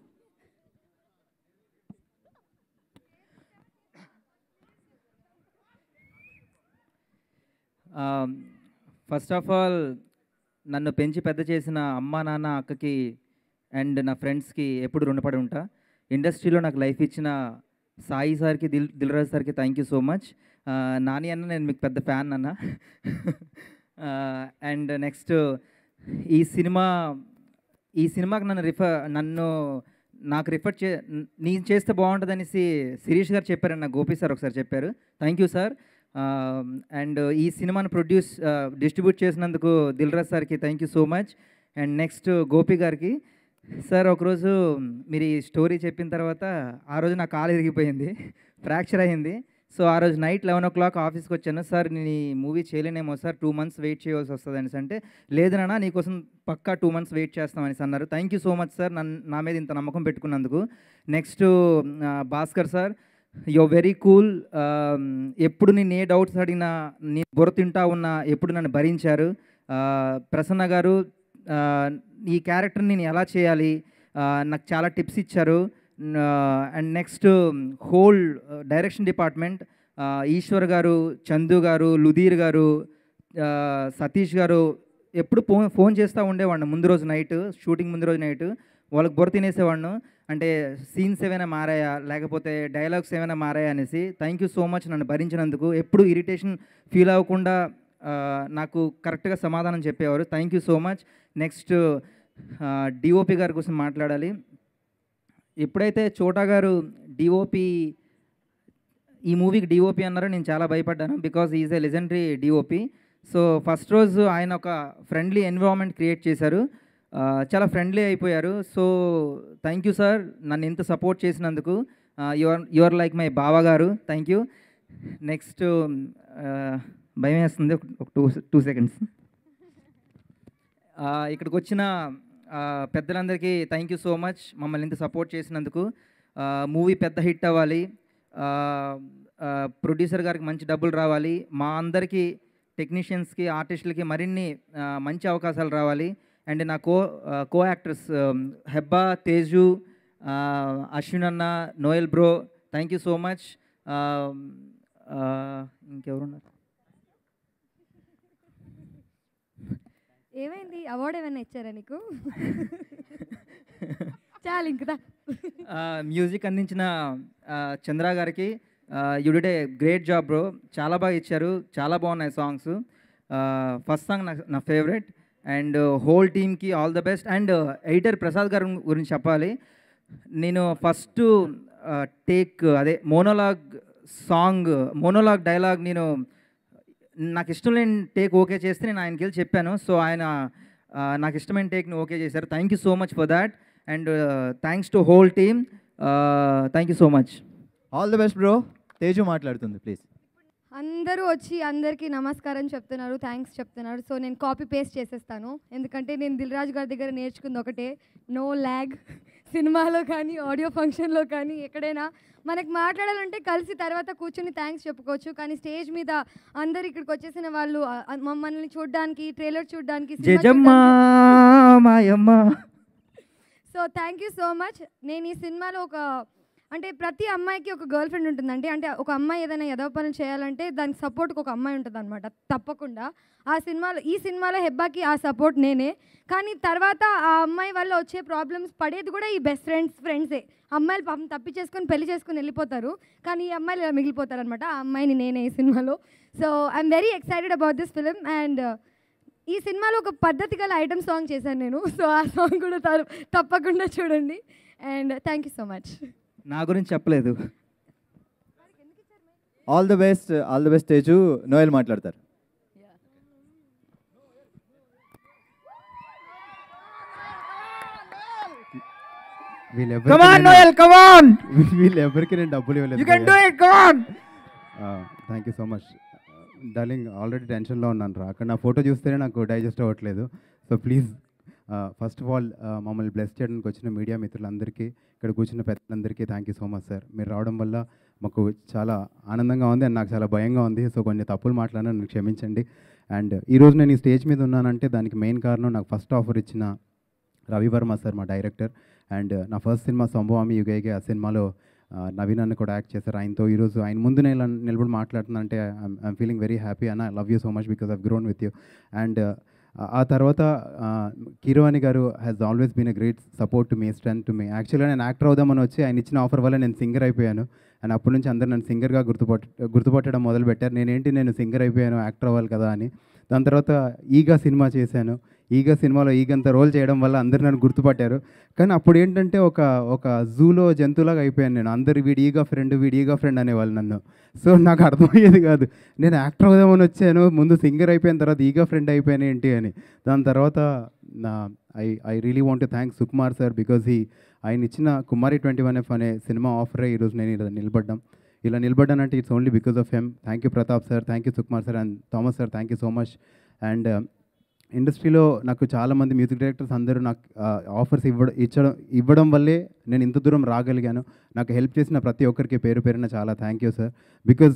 ఫస్ట్ ఆఫ్ ఆల్, నన్ను పెంచి పెద్ద చేసిన అమ్మ నాన్న అక్కకి అండ్ నా ఫ్రెండ్స్కి ఎప్పుడు రుణపడి ఉంటా. ఇండస్ట్రీలో నాకు లైఫ్ ఇచ్చిన సాయి సార్కి, దిల్రాజ్ సార్కి thank you so much. Nani అన్న, నేను మీకు పెద్ద ఫ్యాన్ అన్న. అండ్ నెక్స్ట్ ఈ సినిమాకి నాకు రిఫర్ నేను చేస్తే బాగుంటుంది అనేసి శిరీష్ గారు చెప్పారని నాకు గోపి సార్ ఒకసారి చెప్పారు. Thank you sir. అండ్ ఈ సినిమాను డిస్ట్రిబ్యూట్ చేసినందుకు దిల్రాజ్ సార్కి thank you so much. And next Gopi గారికి. సార్, ఒకరోజు మీరు ఈ స్టోరీ చెప్పిన తర్వాత ఆ రోజు నా కాలు ఇరిగిపోయింది, ఫ్రాక్చర్ అయ్యింది. సో ఆ రోజు నైట్ 11 o'clock ఆఫీస్కి వచ్చాను. సార్, నేను ఈ మూవీ చేయలేనేమో సార్, 2 months వెయిట్ చేయాల్సి వస్తుంది అనేసి అంటే, లేదు నాన్న, నీకోసం పక్కా 2 months వెయిట్ చేస్తామనేసి అన్నారు. Thank you so much sir, నా మీద ఇంత నమ్మకం పెట్టుకున్నందుకు. Next Bhaskar sir, you're very cool. ఎప్పుడు నేను ఏ డౌట్స్ అడిగినా, నేను బుర్ర తింటా ఉన్నా, ఎప్పుడు నన్ను భరించారు. ప్రసన్న గారు, ఈ క్యారెక్టర్ని నేను ఎలా చేయాలి నాకు చాలా టిప్స్ ఇచ్చారు. And next whole direction department, Eshwar గారు, చందు గారు, లుధీర్ గారు, సతీష్ గారు, ఎప్పుడు ఫోన్ చేస్తూ ఉండేవాడిని ముందు రోజు నైట్, షూటింగ్ ముందు రోజు నైట్. వాళ్ళకి బుర్ర తినేసేవాడిను, అంటే సీన్స్ ఏమైనా మారాయా లేకపోతే డైలాగ్స్ ఏమైనా మారాయా అనేసి. థ్యాంక్ యూ సో మచ్ నన్ను భరించినందుకు. ఎప్పుడు ఇరిటేషన్ ఫీల్ అవ్వకుండా నాకు కరెక్ట్గా సమాధానం చెప్పేవారు. Thank you so much. Next DOP గారి కోసం మాట్లాడాలి. ఎప్పుడైతే చోటా గారు ఈ మూవీకి డిఓపి అన్నారో నేను చాలా భయపడ్డాను, because is a legendary DOP. So first రోజు ఆయన ఒక ఫ్రెండ్లీ ఎన్విరాన్మెంట్ క్రియేట్ చేశారు, చాలా ఫ్రెండ్లీ అయిపోయారు. సో థ్యాంక్ యూ సార్, నన్ను ఇంత సపోర్ట్ చేసినందుకు. యువర్ లైక్ మై బావ గారు. Thank you. నెక్స్ట్ భయం వేస్తుంది, ఒక 2 seconds. ఇక్కడికి వచ్చిన పెద్దలందరికీ థ్యాంక్ యూ సో మచ్, మమ్మల్ని ఇంత సపోర్ట్ చేసినందుకు. మూవీ పెద్ద హిట్ అవ్వాలి, ప్రొడ్యూసర్ గారికి మంచి డబ్బులు రావాలి, మా అందరికీ టెక్నీషియన్స్కి ఆర్టిస్టులకి మరిన్ని మంచి అవకాశాలు రావాలి. అండ్ నా కో యాక్టర్స్ హెబ్బా, తేజు, అశ్విన్ అన్న, Noel bro, thank you so much. ఇంకెవరున్నారు? ఏమైంది, అవార్డు ఏమైనా ఇచ్చారా నీకు? చాలు ఇంకదా. మ్యూజిక్ అందించిన చంద్ర గారికి you did a great job bro, చాలా బాగా ఇచ్చారు, చాలా బాగున్నాయి సాంగ్స్. ఫస్ట్ సాంగ్ నా ఫేవరెట్. అండ్ హోల్ టీమ్కి all the best. And editor Prasad గారి గురించి చెప్పాలి. నేను ఫస్ట్ టేక్ అదే మోనోలాగ్ డైలాగ్ నాకు ఇష్టం లేని టేక్ ఓకే చేస్తే నేను ఆయనకి వెళ్ళి చెప్పాను. సో ఆయన నాకు ఇష్టమైన టేక్ని ఓకే చేశారు. Thank you so much for that. And thanks to whole team. Thank you so much. All the best bro. Teju మాట్లాడుతుంది ప్లీజ్. అందరూ వచ్చి అందరికీ నమస్కారం చెప్తున్నారు, థ్యాంక్స్ చెప్తున్నారు. సో నేను కాపీ పేస్ట్ చేసేస్తాను, ఎందుకంటే నేను దిల్ రాజు గారి దగ్గర నేర్చుకుంది ఒకటే, నో ల్యాగ్. సినిమాలో కానీ ఆడియో ఫంక్షన్లో కానీ ఎక్కడైనా మనకు మాట్లాడాలంటే కలిసి తర్వాత కూర్చొని థ్యాంక్స్ చెప్పుకోవచ్చు. కానీ స్టేజ్ మీద అందరు ఇక్కడికి వచ్చేసిన వాళ్ళు మమ్మల్ని చూడడానికి, ట్రైలర్ చూడడానికి, so thank you so much. నేను ఈ సినిమాలో అంటే ప్రతి అమ్మాయికి ఒక గర్ల్ ఫ్రెండ్ ఉంటుందండి. అంటే ఒక అమ్మాయి ఏదైనా ఎదవ పనులు చేయాలంటే దానికి సపోర్ట్కి ఒక అమ్మాయి ఉంటుంది అనమాట, తప్పకుండా. ఈ సినిమాలో హెబ్బాకి ఆ సపోర్ట్ నేనే. కానీ తర్వాత ఆ అమ్మాయి వల్ల వచ్చే ప్రాబ్లమ్స్ పడేది కూడా ఈ బెస్ట్ ఫ్రెండ్సే. అమ్మాయిలు పాపం తప్పి చేసుకొని పెళ్లి చేసుకొని వెళ్ళిపోతారు, కానీ ఈ అమ్మాయిలు ఇలా మిగిలిపోతారు అనమాట. ఆ అమ్మాయిని నేనే ఈ సినిమాలో. So I'm very excited about this film. And ఈ సినిమాలో ఒక పద్ధతి గల ఐటమ్ సాంగ్ చేశాను నేను. సో ఆ సాంగ్ కూడా తప్పకుండా చూడండి. And thank you so much. నా గురించి చెప్పలేదు. All the best Teju. Noel మాట్లాడతారు. వీళ్ళెవరికి నేను డబ్బులు ఇవ్వలేదు. Thank you so much darling. Already టెన్షన్లో ఉన్నాను రా, అక్కడ నా ఫోటో చూస్తేనే నాకు డైజెస్ట్ అవ్వట్లేదు. So please first of all మమ్మల్ని బ్లెస్ చేయడానికి వచ్చిన మీడియా మిత్రులందరికీ, ఇక్కడ కూర్చున్న పెద్దలందరికీ thank you so much sir. మీరు రావడం వల్ల మాకు చాలా ఆనందంగా ఉంది అండ్ నాకు చాలా భయంగా ఉంది. సో కొన్ని తప్పులు మాట్లాడినా నన్ను క్షమించండి. అండ్ ఈరోజు నేను ఈ స్టేజ్ మీద ఉన్నానంటే దానికి మెయిన్ కారణం నాకు ఫస్ట్ ఆఫర్ ఇచ్చిన రవివర్మ సార్, మా డైరెక్టర్. అండ్ నా ఫస్ట్ సినిమా సంభవామి యుగైగే, ఆ సినిమాలో నవీన్ అన్న కూడా యాక్ట్ చేశారు. ఆయనతో ఈరోజు ఆయన ముందు నేను నిలబడి మాట్లాడుతున్నానంటే ఐఎమ్ ఫీలింగ్ వెరీ హ్యాపీ అన్న. I love you so much because I've grown with you. And ఆ తర్వాత Keeravani garu has always been a great support to me, strength to me. యాక్చువల్గా నేను యాక్టర్ అవుదామని వచ్చి ఆయన ఇచ్చిన ఆఫర్ వల్ల నేను సింగర్ అయిపోయాను. అండ్ అప్పటి నుంచి అందరూ నన్ను సింగర్గా గుర్తుపట్టడం మొదలుపెట్టారు. నేను సింగర్ అయిపోయాను, యాక్టర్ అవ్వాలి కదా అని. దాని తర్వాత ఈగా సినిమా చేశాను. ఈగా సినిమాలో ఈగంత రోల్ చేయడం వల్ల అందరు నన్ను గుర్తుపట్టారు. కానీ అప్పుడు ఏంటంటే ఒక జూలో జంతువులాగా అయిపోయాను నేను. అందరు వీడి ఈగా ఫ్రెండ్ అనేవాళ్ళు నన్ను. సో నాకు అర్థమయ్యేది కాదు, నేను యాక్టర్ అవుదామని వచ్చాను, ముందు సింగర్ అయిపోయిన తర్వాత ఈగా ఫ్రెండ్ అయిపోయాను ఏంటి అని. దాని తర్వాత I really want to thank Sukumar sir because ఆయన ఇచ్చిన కుమారి 21F అనే సినిమా ఆఫరే ఈరోజు నేను ఇలా నిలబడ్డానంటే it's only because of him. Thank you Pratap sir, thank you Sukumar sir and Thomas sir, thank you so much. And ఇండస్ట్రీలో నాకు చాలామంది మ్యూజిక్ డైరెక్టర్స్ అందరూ నాకు ఆఫర్స్ ఇవ్వడం వల్లే నేను ఇంత దూరం రాగలిగాను. నాకు హెల్ప్ చేసిన ప్రతి ఒక్కరికి పేరు పేరున చాలా thank you sir. Because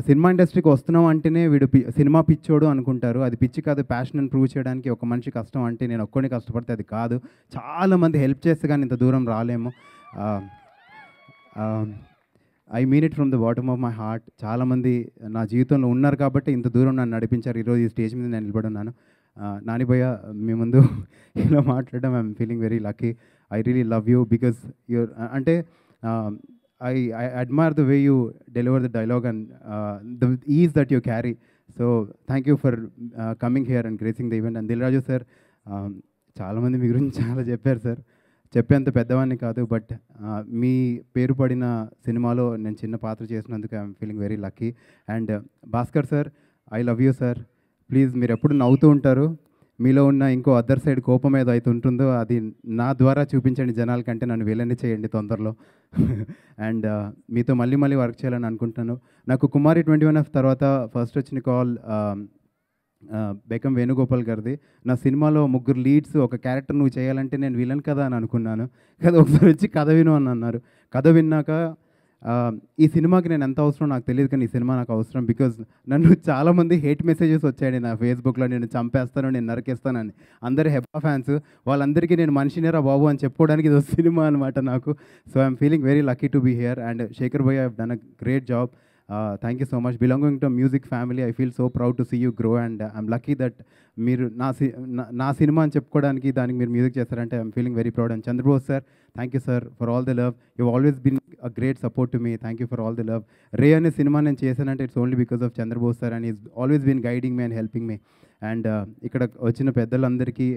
cinema ఇండస్ట్రీకి వస్తున్నాం అంటేనే వీడు సినిమా పిచ్చోడు అనుకుంటారు. అది పిచ్చి కాదు, ప్యాషన్ అని ప్రూవ్ చేయడానికి ఒక మనిషి కష్టం అంటే నేను ఒక్కడిని కష్టపడితే అది కాదు. చాలామంది హెల్ప్ చేస్తే కానీ ఇంత దూరం రాలేము. I mean it from the bottom of my heart. చాలామంది నా జీవితంలో ఉన్నారు కాబట్టి ఇంత దూరం నన్ను నడిపించారు. ఈరోజు ఈ స్టేజ్ మీద నేను నిలబడి ఉన్నాను. నానిభయ్య మీ ముందు ఇలా మాట్లాడడం I'm feeling very lucky. I really love you because your అంటే I admire the way you deliver the dialogue and the ease that you carry. So thank you for coming here and gracing the event. And Dil Raju sir, చాలామంది మీ గురించి చాలా చెప్పారు sir, చెప్పేంత పెద్దవాడిని కాదు, but మీ పేరు పడిన సినిమాలో నేను చిన్న పాత్ర చేసినందుకు I'm feeling very lucky. And Bhaskar sir, I love you sir. Please మీరు ఎప్పుడు నవ్వుతూ ఉంటారు, మీలో ఉన్న ఇంకో అదర్ సైడ్ కోపం ఏదో అయితే ఉంటుందో అది నా ద్వారా చూపించండి జనాలకంటే, నన్ను వీళ్ళని చేయండి తొందరలో. అండ్ మీతో మళ్ళీ వర్క్ చేయాలని అనుకుంటున్నాను. నాకు కుమారి 21F తర్వాత ఫస్ట్ వచ్చిన కాల్ బెకం వేణుగోపాల్ గారిది. నా సినిమాలో 3 లీడ్స్, ఒక క్యారెక్టర్ నువ్వు చేయాలంటే నేను విలన్ కదా అని అనుకున్నాను కదా, ఒకసారి వచ్చి కథ విను అని అన్నారు. కథ విన్నాక ఈ సినిమాకి నేను ఎంత అవసరం నాకు తెలియదు, కానీ ఈ సినిమా నాకు అవసరం. బికాజ్ నన్ను చాలామంది హేట్ మెసేజెస్ వచ్చాయండి నా ఫేస్బుక్లో, నేను చంపేస్తాను, నేను నరికేస్తానని. అందరు హెబ్బా ఫ్యాన్స్, వాళ్ళందరికీ నేను మనిషినేరా బాబు అని చెప్పుకోవడానికి ఇది సినిమా అనమాట నాకు. So I'm feeling very lucky to be here. And Shekhar భయ్య have done a great job. Thank you so much. Belonging to music family, I feel so proud to see you grow. And I'm lucky that మీరు నా cinema అని చెప్పుకోవడానికి దానికి మీరు music చేస్తారంటే I'm feeling very proud. And Chandrabose sir, thank you sir for all the love. You always been a great support to me. Thank you for all the love. Ray అనే cinema నేను చేశానంటే it's only because of Chandrabose sir, and is always been guiding me and helping me. And ఇక్కడ వచ్చిన పెద్దలందరికీ,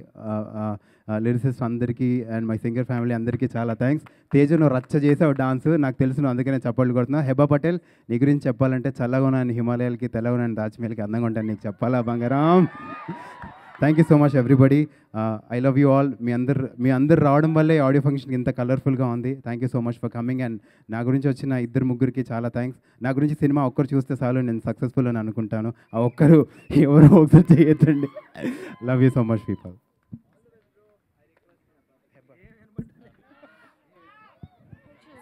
lyricist అందరికీ, and my singer family అందరికీ చాలా thanks. Teja నువ్వు రచ్చ చేసావు డాన్స్, నాకు తెలుసు, అందుకే నేను చప్పట్లు కొడుతున్నా. హెబా పటేల్, నీ గురించి చెప్పాలంటే చల్లగా ఉన్నాను హిమాలయాలకి, తెల్లగా ఉన్నాను దాచిమేలకి, అందంగా ఉంటాను, నీకు చెప్పాలా బంగారం. Thank you so much everybody. I love you all. మీ అందరు రావడం వల్లే ఆడియో ఫంక్షన్ ఇంత కలర్ఫుల్గా ఉంది. Thank you so much for coming. And నా గురించి వచ్చిన 2-3కి చాలా థ్యాంక్స్. నా గురించి సినిమా ఒక్కరు చూస్తే చాలు, నేను సక్సెస్ఫుల్ అని అనుకుంటాను. ఆ ఒక్కరు ఎవరో ఒకసారి చేయొద్దండి. Love you so much people.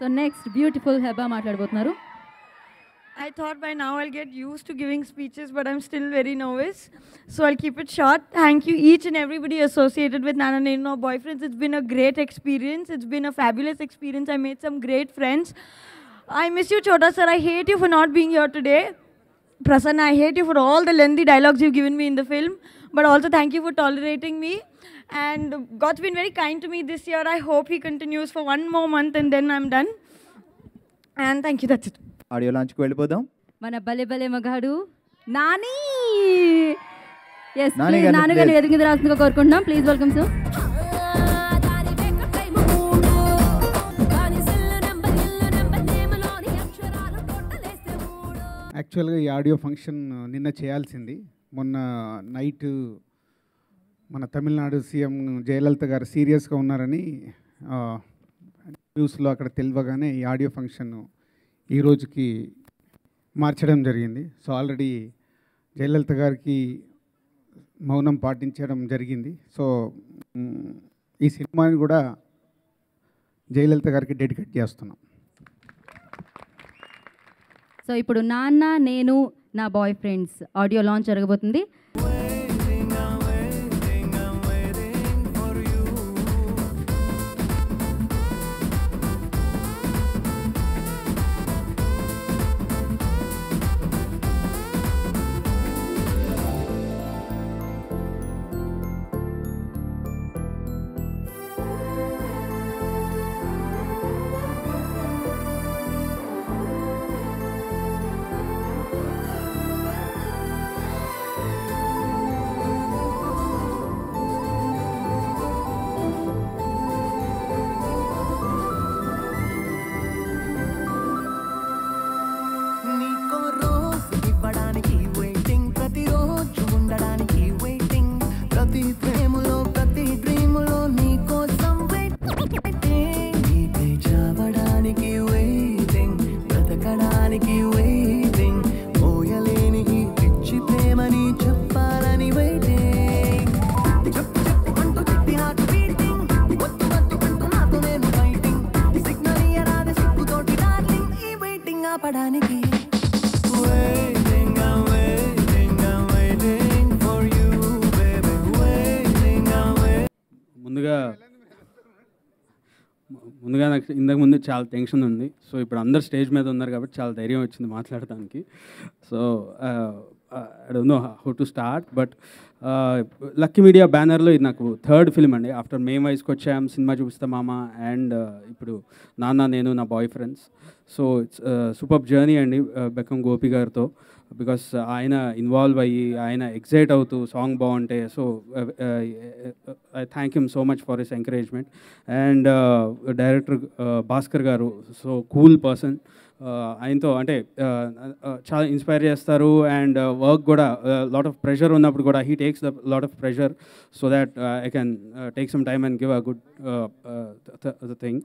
So next beautiful Heba మాట్లాడబోతున్నారు. I thought by now I'll get used to giving speeches, but I'm still very nervous. So I'll keep it short. Thank you each and everybody associated with Nana Nenu Boyfriends. It's been a great experience. It's been a fabulous experience. I made some great friends. I miss you, Chota sir. I hate you for not being here today. Prasanna, I hate you for all the lengthy dialogues you've given me in the film. But also thank you for tolerating me. And God's been very kind to me this year. I hope he continues for one more month and then I'm done. And thank you. That's it. Audio లాంచ్కి వెళ్ళిపోదాం. మన భలే భలే మగాడు Nani. Yes, Nani గారిని నాన్నగారిని ఎదిగింది రాస్తుందిగా కోరుకుంటున్నాం. Please welcome sir. యాక్చువల్గా ఈ ఆడియో ఫంక్షన్ నిన్న చేయాల్సింది. మొన్న నైట్ మన తమిళనాడు సీఎం జయలలిత గారు సీరియస్గా ఉన్నారని న్యూస్లో అక్కడ తెలియగానే ఈ ఆడియో ఫంక్షన్ ఈ రోజుకి మార్చడం జరిగింది. సో ఆల్రెడీ జయలలిత గారికి మౌనం పాటించడం జరిగింది. సో ఈ సినిమాని కూడా జయలలిత గారికి డెడికేట్ చేస్తున్నాం. సో ఇప్పుడు నాన్న నేను నా బాయ్ ఫ్రెండ్స్ ఆడియో లాంచ్ జరగబోతుంది. ముందుగా నాకు ఇంతకు ముందు చాలా టెన్షన్ ఉంది. సో ఇప్పుడు అందరు స్టేజ్ మీద ఉన్నారు కాబట్టి చాలా ధైర్యం వచ్చింది మాట్లాడటానికి. So I don't know how to start, but lucky media బ్యానర్లో ఇది నాకు థర్డ్ ఫిల్మ్ అండి. ఆఫ్టర్ మేం వయసుకి వచ్చాం, సినిమా చూపిస్తా మామ, అండ్ ఇప్పుడు నాన్న నేను నా boy friends. So it's super journey అండి బెక్కం గోపి గారితో. బికాస్ ఆయన ఇన్వాల్వ్ అయ్యి ఆయన ఎక్సైట్ అవుతూ సాంగ్ బాగుంటే, so I thank him so much for his encouragement. And director Bhaskar garu, so cool person. ఆయనతో అంటే చాలా ఇన్స్పైర్ చేస్తారు. అండ్ వర్క్ కూడా లాట్ ఆఫ్ ప్రెషర్ ఉన్నప్పుడు కూడా he takes the lot of pressure so that I can take some time and give a good thing.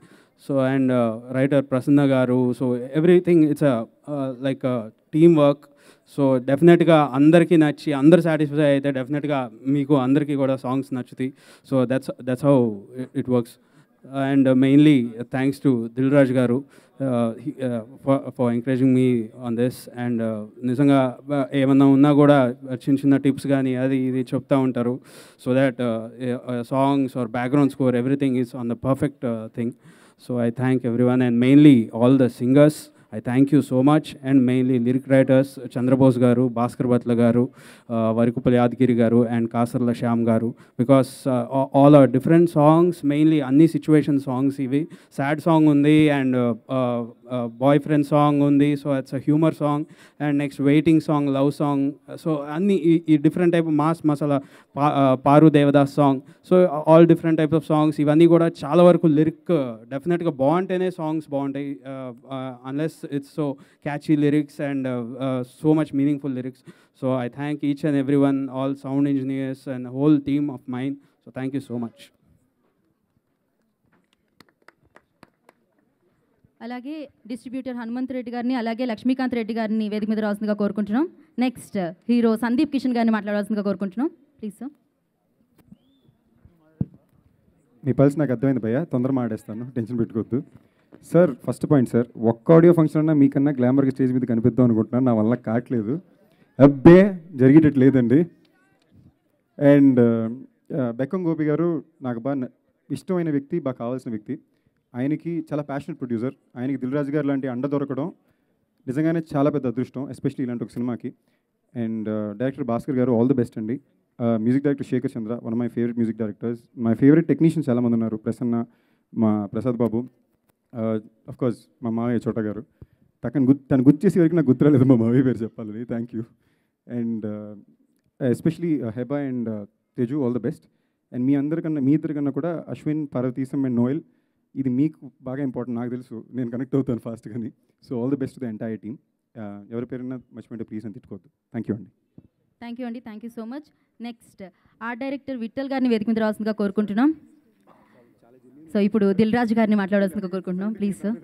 So and writer Prasanna garu, so everything it's like team work. So డెఫినెట్గా అందరికీ నచ్చి అందరు satisfy అయితే డెఫినెట్గా మీకు అందరికీ కూడా సాంగ్స్ నచ్చుతాయి. So that's how it works. and mainly thanks to Dilraj Garu for encouraging me on this. And నిజంగా ఏమన్నా ఉన్నా కూడా చిన్న చిన్న టిప్స్ కానీ అది ఇది చెప్తా ఉంటారు, so that songs or background score everything is on the perfect thing. So I thank everyone, and mainly all the singers. I thank you so much, and mainly lyric writers Chandrabose garu, Bhaskar Batla garu, Varikupalli Yadgiri garu, and Kasarla Shyam garu, because all are different songs, mainly anni situation songs ivi. Sad song undi, and boyfriend song undi, so it's a humor song, and next waiting song, love song, so anni different type of mass masala Paru Devadas song, so all different type of songs ivanni kuda chaala varaku lyric definitely ga baaguntene songs baaguntayi, unless it's so catchy lyrics and so much meaningful lyrics. So I thank each and everyone, all sound engineers and whole team of mine. So thank you so much. అలాగే distributor Hanumanth Reddy గారిని, అలాగే లక్ష్మీకాంత్ రెడ్డి గారిని వేదిక మీద రావాల్సిందిగా కోరుకుంటున్నాం. Next hero Sandeep Kishan గారిని మాట్లాడాల్సిందిగా కోరుకుంటున్నాం. Please sir. మీ పల్స్ నాకు అర్థమైంది భయ్య, తొందర మాడేస్తాను, టెన్షన్ పెట్టుకోవద్దు. సార్ ఫస్ట్ పాయింట్ సార్, ఒక్క ఆడియో ఫంక్షన్ అన్నా మీకన్నా గ్లామర్గా స్టేజ్ మీద కనిపిద్దాం అనుకుంటున్నాను, నా వల్ల కావట్లేదు, అబ్బే జరిగేటట్టు లేదండి. అండ్ బెక్కం గోపి గారు నాకు బాగా ఇష్టమైన వ్యక్తి, బాగా కావాల్సిన వ్యక్తి. ఆయనకి చాలా ప్యాషనెట్ ప్రొడ్యూసర్, ఆయనకి దిల్రాజు గారు లాంటి అండ దొరకడం నిజంగానే చాలా పెద్ద అదృష్టం, ఎస్పెషల్లీ ఇలాంటి ఒక సినిమాకి. అండ్ డైరెక్టర్ భాస్కర్ గారు ఆల్ ది బెస్ట్ అండి. Music director Shekar Chandra, one of my favourite music directors. My favourite technicians చాలామంది ఉన్నారు, ప్రసన్న, మా ప్రసాద్ బాబు, కోర్స్ మా మావయ్య చోట గారు. తను గుర్తు చేసే వరకు నాకు గుర్తురాలేదు మా మావయ్య పేరు చెప్పాలని. Thank you. And especially Heba and Teju, all the best. And మీ ఇద్దరికన్నా కూడా అశ్విన్, పార్వతీశం అండ్ నోయల్, ఇది మీకు బాగా ఇంపార్టెంట్, నాకు తెలుసు, నేను కనెక్ట్ అవుతాను ఫాస్ట్ కానీ. So all the best to the entire team. ఎవరి పేరున్నా మర్చిపోయింటే ప్లీజ్ అని తిట్టుకోవద్దు. థ్యాంక్ యూ అండి. థ్యాంక్ యూ అండి, thank you so much. Next art director Vithal గారిని వేదిక మీద రావాల్సిందిగా కోరుకుంటున్నాం. సో ఇప్పుడు దిల్రాజు గారిని మాట్లాడాల్సిందిగా కోరుకుంటున్నాం. Please sir.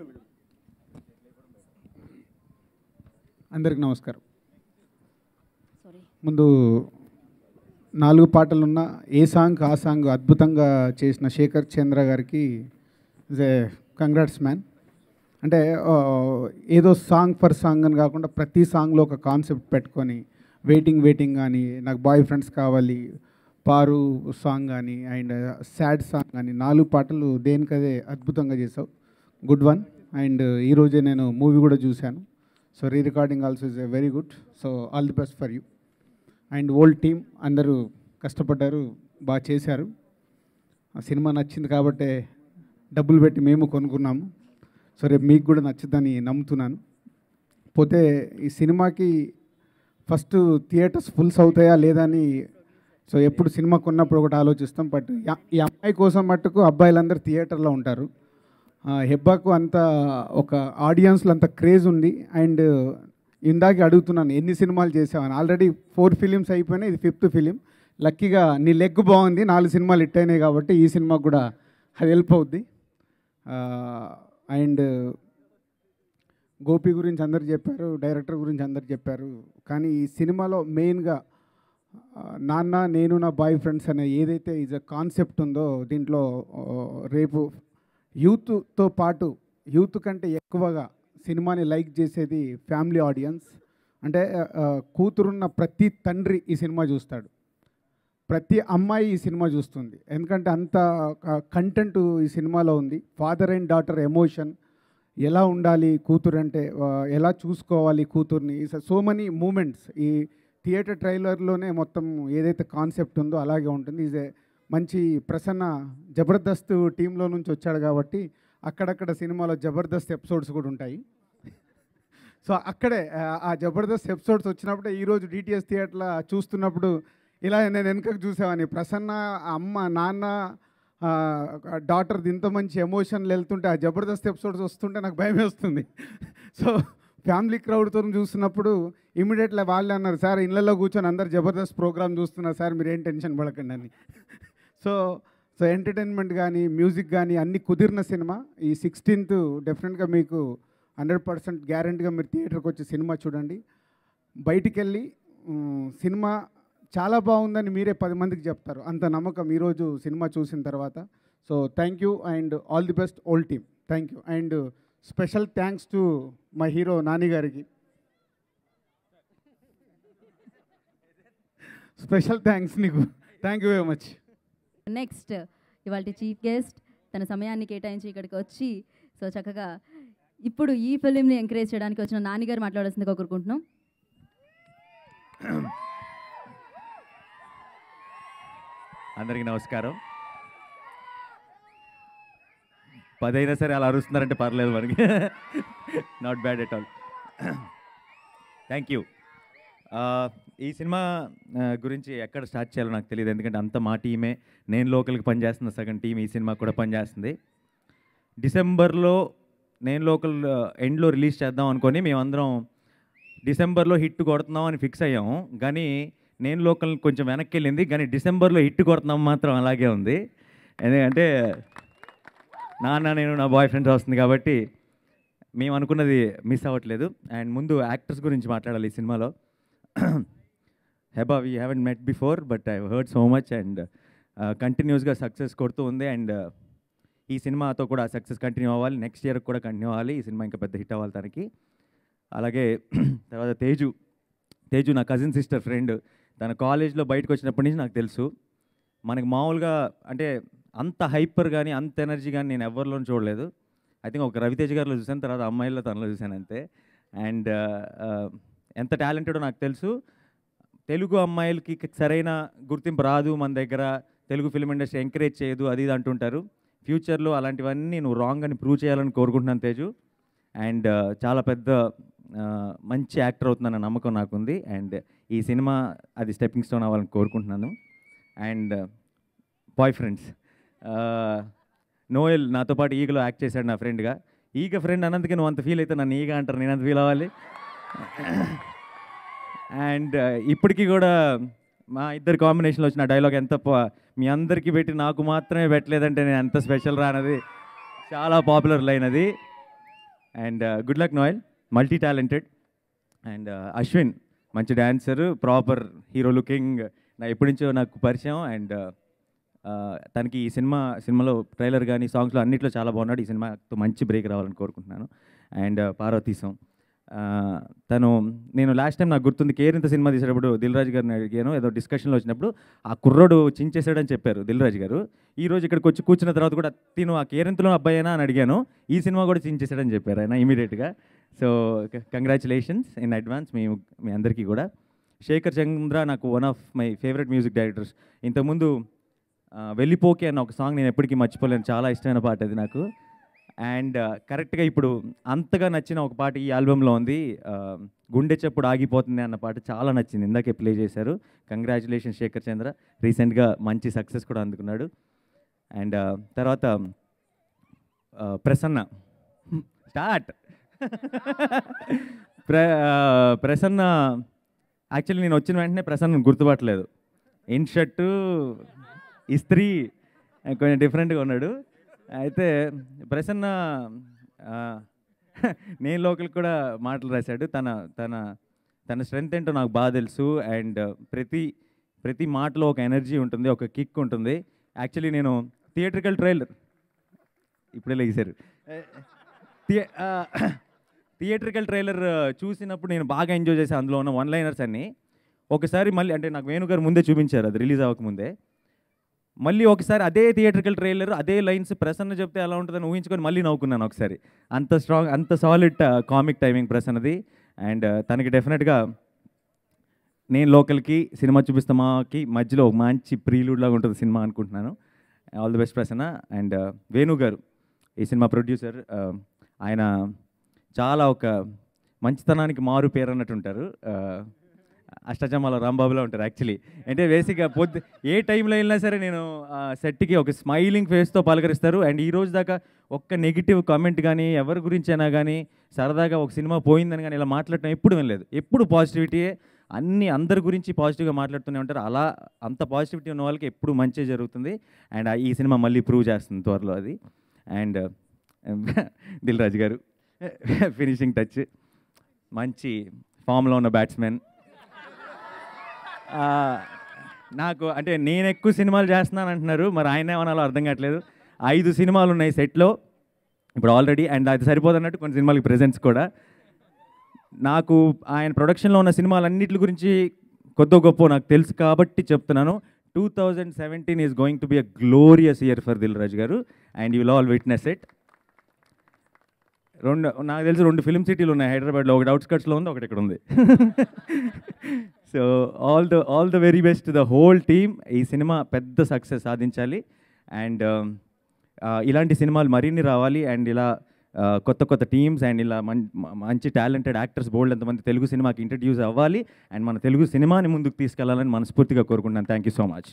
అందరికి నమస్కారం. ముందు 4 పాటలున్న ఏ సాంగ్ ఆ సాంగ్ అద్భుతంగా చేసిన శేఖర్ చంద్ర గారికి ఇస్ ఏ కంగ్రాట్స్ మ్యాన్. అంటే ఏదో సాంగ్ ఫర్ సాంగ్ అని కాకుండా ప్రతి సాంగ్లో ఒక కాన్సెప్ట్ పెట్టుకొని, వెయిటింగ్ కానీ, నాకు బాయ్ ఫ్రెండ్స్ కావాలి, పారు సాంగ్ కానీ, అండ్ సాడ్ సాంగ్ కానీ, 4 పాటలు దేనికదే అద్భుతంగా చేసావు. Good one. అండ్ ఈరోజే నేను మూవీ కూడా చూశాను. So re recording also is a very good. So all the best for you. And old team అందరూ కష్టపడ్డారు, బాగా చేశారు. ఆ సినిమా నచ్చింది కాబట్టే డబ్బులు పెట్టి మేము కొనుక్కున్నాము. సో రేపు మీకు కూడా నచ్చుద్దని నమ్ముతున్నాను. పోతే ఈ సినిమాకి ఫస్ట్ థియేటర్స్ ఫుల్స్ అవుతాయా లేదా అని, సో ఎప్పుడు సినిమా కొన్నప్పుడు ఒకటి ఆలోచిస్తాం. బట్ ఈ అమ్మాయి కోసం మట్టుకు అబ్బాయిలందరూ థియేటర్లో ఉంటారు. హెబ్బాకు అంత ఒక ఆడియన్స్లో అంత క్రేజ్ ఉంది. అండ్ ఇందాకే అడుగుతున్నాను ఎన్ని సినిమాలు చేసామని. ఆల్రెడీ 4 ఫిలిమ్స్ అయిపోయినాయి, ఇది 5th ఫిలిం. లక్కీగా నీ లెగ్ బాగుంది, 4 సినిమాలు హిట్ అయినాయి కాబట్టి ఈ సినిమాకు కూడా అది హెల్ప్ అవుద్ది. అండ్ గోపి గురించి అందరు చెప్పారు, డైరెక్టర్ గురించి అందరు చెప్పారు. కానీ ఈ సినిమాలో మెయిన్గా నాన్న నేను నా బాయ్ ఫ్రెండ్స్ అనే ఏదైతే ఈజ్ అ కాన్సెప్ట్ ఉందో, దీంట్లో రేపు యూత్తో పాటు యూత్ కంటే ఎక్కువగా సినిమాని లైక్ చేసేది ఫ్యామిలీ ఆడియన్స్. అంటే కూతురున్న ప్రతి తండ్రి ఈ సినిమా చూస్తాడు, ప్రతి అమ్మాయి ఈ సినిమా చూస్తుంది. ఎందుకంటే అంత కంటెంట్ ఈ సినిమాలో ఉంది. ఫాదర్ అండ్ డాటర్ ఎమోషన్, ఎలా ఉండాలి కూతురు అంటే, ఎలా చూసుకోవాలి కూతుర్ని, సో మెనీ మూమెంట్స్ ఈ థియేటర్ ట్రైలర్లోనే మొత్తం ఏదైతే కాన్సెప్ట్ ఉందో అలాగే ఉంటుంది. ఈజ్ ఏ మంచి ప్రసన్న జబర్దస్త్ టీంలో నుంచి వచ్చాడు కాబట్టి అక్కడక్కడ సినిమాలో జబర్దస్త్ ఎపిసోడ్స్ కూడా ఉంటాయి. సో అక్కడే ఆ జబర్దస్త్ ఎపిసోడ్స్ వచ్చినప్పుడే ఈరోజు డిటిఎస్ థియేటర్లో చూస్తున్నప్పుడు ఇలా నేను వెనుకకు చూసామని, ప్రసన్న అమ్మ నాన్న డాటర్ ఇంత మంచి ఎమోషన్లు వెళ్తుంటే ఆ జబర్దస్త్ ఎపిసోడ్స్ వస్తుంటే నాకు భయం వేస్తుంది. సో ఫ్యామిలీ క్రౌడ్తో చూస్తున్నప్పుడు ఇమీడియట్లీ వాళ్ళే అన్నారు, సార్ ఇళ్ళల్లో కూర్చొని అందరు జబర్దస్త్ ప్రోగ్రామ్ చూస్తున్నారు సార్, మీరేం టెన్షన్ పడకండి అని. సో ఎంటర్టైన్మెంట్ కానీ మ్యూజిక్ కానీ అన్నీ కుదిరిన సినిమా. ఈ 16th డెఫినెట్గా మీకు 100% గ్యారంటీగా మీరు థియేటర్కి వచ్చి సినిమా చూడండి. బయటికి వెళ్ళి సినిమా చాలా బాగుందని మీరే 10 మందికి చెప్తారు, అంత నమ్మకం ఈరోజు సినిమా చూసిన తర్వాత. So thank you and all the best whole team. Thank you and special thanks to my hero Nani గారికి. స్పెషల్ థ్యాంక్స్ నీకు. Thank you very much. Next ఇవాళ చీఫ్ గెస్ట్ తన సమయాన్ని కేటాయించి ఇక్కడికి వచ్చి సో చక్కగా ఇప్పుడు ఈ ఫిలింని ఎంకరేజ్ చేయడానికి వచ్చిన నాన్నగారు మాట్లాడాల్సిందిగా కోరుకుంటున్నాం. అందరికీ నమస్కారం. 10 అయినా సరే అలా అరుస్తున్నారంటే పర్లేదు మనకి, not bad at all. Thank you. ఈ సినిమా గురించి ఎక్కడ స్టార్ట్ చేయాలో నాకు తెలియదు, ఎందుకంటే అంత మా టీమే, నేను లోకల్కి పనిచేస్తున్న సగం టీం ఈ సినిమా కూడా పనిచేస్తుంది. డిసెంబర్లో నేను లోకల్ ఎండ్లో రిలీజ్ చేద్దాం అనుకొని మేమందరం డిసెంబర్లో హిట్ కొడుతున్నాం అని ఫిక్స్ అయ్యాము. కానీ నేను లోకల్ కొంచెం వెనక్కి వెళ్ళింది, కానీ డిసెంబర్లో హిట్ కొడుతున్నాం మాత్రం అలాగే ఉంది. ఎందుకంటే నేను నా బాయ్ ఫ్రెండ్ వస్తుంది కాబట్టి మేము అనుకున్నది మిస్ అవ్వట్లేదు. అండ్ ముందు యాక్టర్స్ గురించి మాట్లాడాలి ఈ సినిమాలో. Heba we haven't met before but I heard so much and కంటిన్యూస్గా సక్సెస్ కొడుతూ ఉంది. అండ్ ఈ సినిమాతో కూడా సక్సెస్ కంటిన్యూ అవ్వాలి, నెక్స్ట్ ఇయర్కి కూడా కంటిన్యూ అవ్వాలి, ఈ సినిమా ఇంకా పెద్ద హిట్ అవ్వాలి తనకి. అలాగే తర్వాత తేజు నా కజిన్ సిస్టర్ ఫ్రెండ్. తన కాలేజ్లో బయటకు వచ్చినప్పటి నుంచి నాకు తెలుసు. మనకి మామూలుగా అంటే అంత హైపర్ కానీ అంత ఎనర్జీ కానీ నేను ఎవరిలోనూ చూడలేదు. ఐ థింక్ ఒక రవితేజ్ గారిలో చూసాను, తర్వాత అమ్మాయిల్లో తనలో చూశాను అంతే. అండ్ ఎంత టాలెంటెడో నాకు తెలుసు. తెలుగు అమ్మాయిలకి సరైన గుర్తింపు రాదు మన దగ్గర, తెలుగు ఫిల్మ్ ఇండస్ట్రీ ఎంకరేజ్ చేయదు అది ఇది అంటుంటారు. ఫ్యూచర్లో అలాంటివన్నీ నువ్వు రాంగ్ అని ప్రూవ్ చేయాలని కోరుకుంటున్నాను తేజు. అండ్ చాలా పెద్ద మంచి యాక్టర్ అవుతుందన్న నమ్మకం నాకుంది. అండ్ ఈ సినిమా అది స్టెప్పింగ్ స్టోన్ అవ్వాలని కోరుకుంటున్నాను. అండ్ బాయ్ ఫ్రెండ్స్, నోయల్ నాతో పాటు ఈగలో యాక్ట్ చేశాడు నా ఫ్రెండ్గా. ఈగ ఫ్రెండ్ అన్నందుకే నువ్వు అంత ఫీల్ అయితే నన్ను ఈగ అంటారు, నేను అంత ఫీల్ అవ్వాలి. అండ్ ఇప్పటికీ కూడా మా ఇద్దరు కాంబినేషన్లో వచ్చిన డైలాగ్ ఎంత మీ అందరికీ పెట్టి నాకు మాత్రమే పెట్టలేదంటే నేను ఎంత స్పెషల్ రానది, చాలా పాపులర్ లైన్ అది. And good luck Noel, multi talented. And Ashwin మంచి డాన్సర్, ప్రాపర్ హీరో లుకింగ్, నా ఎప్పటి నుంచో నాకు పరిచయం. అండ్ తనకి ఈ సినిమాలో ట్రైలర్ కానీ సాంగ్స్లో అన్నిట్లో చాలా బాగున్నాడు. ఈ సినిమాతో మంచి బ్రేక్ రావాలని కోరుకుంటున్నాను. అండ్ పార్వతీశం నేను లాస్ట్ టైం నాకు గుర్తుంది, కేరింత సినిమా తీసేటప్పుడు దిల్ రాజు గారిని అడిగాను, ఏదో డిస్కషన్లో వచ్చినప్పుడు ఆ కుర్రోడు చించేసాడని చెప్పారు దిల్ రాజు గారు. ఈరోజు ఇక్కడికి వచ్చి కూర్చున్న తర్వాత కూడా తిను ఆ కేరింతలో అబ్బాయినా అని అడిగాను, ఈ సినిమా కూడా చించేసాడని చెప్పారు ఆయన ఇమీడియట్గా. సో కంగ్రాచులేషన్స్ ఇన్ అడ్వాన్స్ మీ అందరికీ కూడా. శేఖర్ చంద్ర నాకు one of my favourite music directors. ఇంతకుముందు వెళ్ళిపోకే అన్న ఒక సాంగ్ నేను ఎప్పటికీ మర్చిపోలేను, చాలా ఇష్టమైన పాట అది నాకు. అండ్ కరెక్ట్గా ఇప్పుడు అంతగా నచ్చిన ఒక పాట ఈ ఆల్బంలో ఉంది, గుండె చప్పుడు ఆగిపోతుంది అన్న పాట చాలా నచ్చింది, ఇందాకే ప్లే చేశారు. కంగ్రాచులేషన్ శేఖర్ చంద్ర, రీసెంట్గా మంచి సక్సెస్ కూడా అందుకున్నాడు. అండ్ తర్వాత ప్రసన్న స్టార్ట్ ప్రసన్న యాక్చువల్లీ నేను వచ్చిన వెంటనే ప్రసన్న గుర్తుపట్టలేదు, ఇన్ షర్టు ఇస్త్రీ కొంచెం డిఫరెంట్గా ఉన్నాడు. అయితే ప్రసన్న నేను లోకల్ కూడా మాటలు రాశాడు. తన స్ట్రెంగ్త్ ఏంటో నాకు బాగా తెలుసు. అండ్ ప్రతి మాటలో ఒక ఎనర్జీ ఉంటుంది, ఒక కిక్ ఉంటుంది. యాక్చువల్లీ నేను థియేట్రికల్ ట్రైలర్ ఇప్పుడే లేచారు థియేట్రికల్ ట్రైలర్ చూసినప్పుడు నేను బాగా ఎంజాయ్ చేశాను. అందులో ఉన్న వన్ లైనర్స్ అన్నీ ఒకసారి మళ్ళీ, అంటే నాకు వేణుగారు ముందే చూపించారు అది రిలీజ్ అవ్వకముందే, మళ్ళీ ఒకసారి అదే థియేట్రికల్ ట్రైలర్ అదే లైన్స్ ప్రసన్న చెప్తే ఎలా ఉంటుందని ఊహించుకొని మళ్ళీ నవ్వుకున్నాను ఒకసారి. అంత స్ట్రాంగ్, అంత సాలిడ్ కామిక్ టైమింగ్ ప్రసన్నది. అండ్ తనకి డెఫినెట్గా నేను లోకల్కి సినిమా చూపిస్తామాకి మధ్యలో ఒక మంచి ప్రీలూడ్ లాగా ఉంటుంది సినిమా అనుకుంటున్నాను. All the best Prasanna. And Venu గారు ఈ సినిమా ప్రొడ్యూసర్, ఆయన చాలా ఒక మంచితనానికి మారు పేరు అన్నట్టు ఉంటారు. అష్టచమ్మాల రాంబాబులో ఉంటారు యాక్చువల్లీ. అంటే బేసిక్గా ఏ టైంలో వెళ్ళినా సరే నేను సెట్కి ఒక స్మైలింగ్ ఫేస్తో పలకరిస్తారు. అండ్ ఈ రోజు దాకా ఒక్క నెగిటివ్ కామెంట్ కానీ ఎవరి గురించి అయినా కానీ సరదాగా ఒక సినిమా పోయిందని కానీ ఇలా మాట్లాడటం ఎప్పుడు వినలేదు. ఎప్పుడు పాజిటివిటీయే, అందరి గురించి పాజిటివ్గా మాట్లాడుతూనే ఉంటారు. అలా అంత పాజిటివిటీ ఉన్న వాళ్ళకి ఎప్పుడు మంచి జరుగుతుంది. అండ్ ఈ సినిమా మళ్ళీ ప్రూవ్ చేస్తుంది త్వరలో అది. అండ్ దిల్ రాజు గారు ఫినిషింగ్ టచ్, మంచి ఫామ్లో ఉన్న బ్యాట్స్మెన్. నాకు అంటే నేను ఎక్కువ సినిమాలు చేస్తున్నాను అంటున్నారు, మరి ఆయన ఏమన్నాలో అర్థం కావట్లేదు. 5 సినిమాలు ఉన్నాయి సెట్లో ఇప్పుడు ఆల్రెడీ, అండ్ అది సరిపోదన్నట్టు కొన్ని సినిమాలకి ప్రెజెంట్స్ కూడా. నాకు ఆయన ప్రొడక్షన్లో ఉన్న సినిమాలన్నిటి గురించి కొద్దో గొప్ప నాకు తెలుసు కాబట్టి చెప్తున్నాను. 2017 is going to be a glorious year for Dil Raju garu, and you will all witness it. నాకు తెలిసి 2 ఫిల్మ్ సిటీలు ఉన్నాయి హైదరాబాద్లో, ఒకటి అవుట్స్కట్స్లో ఉంది, ఒకటి ఇక్కడ ఉంది. So all the very best the whole team. ఈ సినిమా పెద్ద సక్సెస్ సాధించాలి, అండ్ ఇలాంటి సినిమాలు మరిన్ని రావాలి, అండ్ ఇలా కొత్త టీమ్స్ అండ్ ఇలా మంచి టాలెంటెడ్ యాక్టర్స్ బోల్డ్ ఎంతమంది తెలుగు సినిమాకి ఇంట్రడ్యూస్ అవ్వాలి, అండ్ మన తెలుగు సినిమాని ముందుకు తీసుకెళ్లాలని మనస్ఫూర్తిగా కోరుకుంటున్నాను. Thank you so much.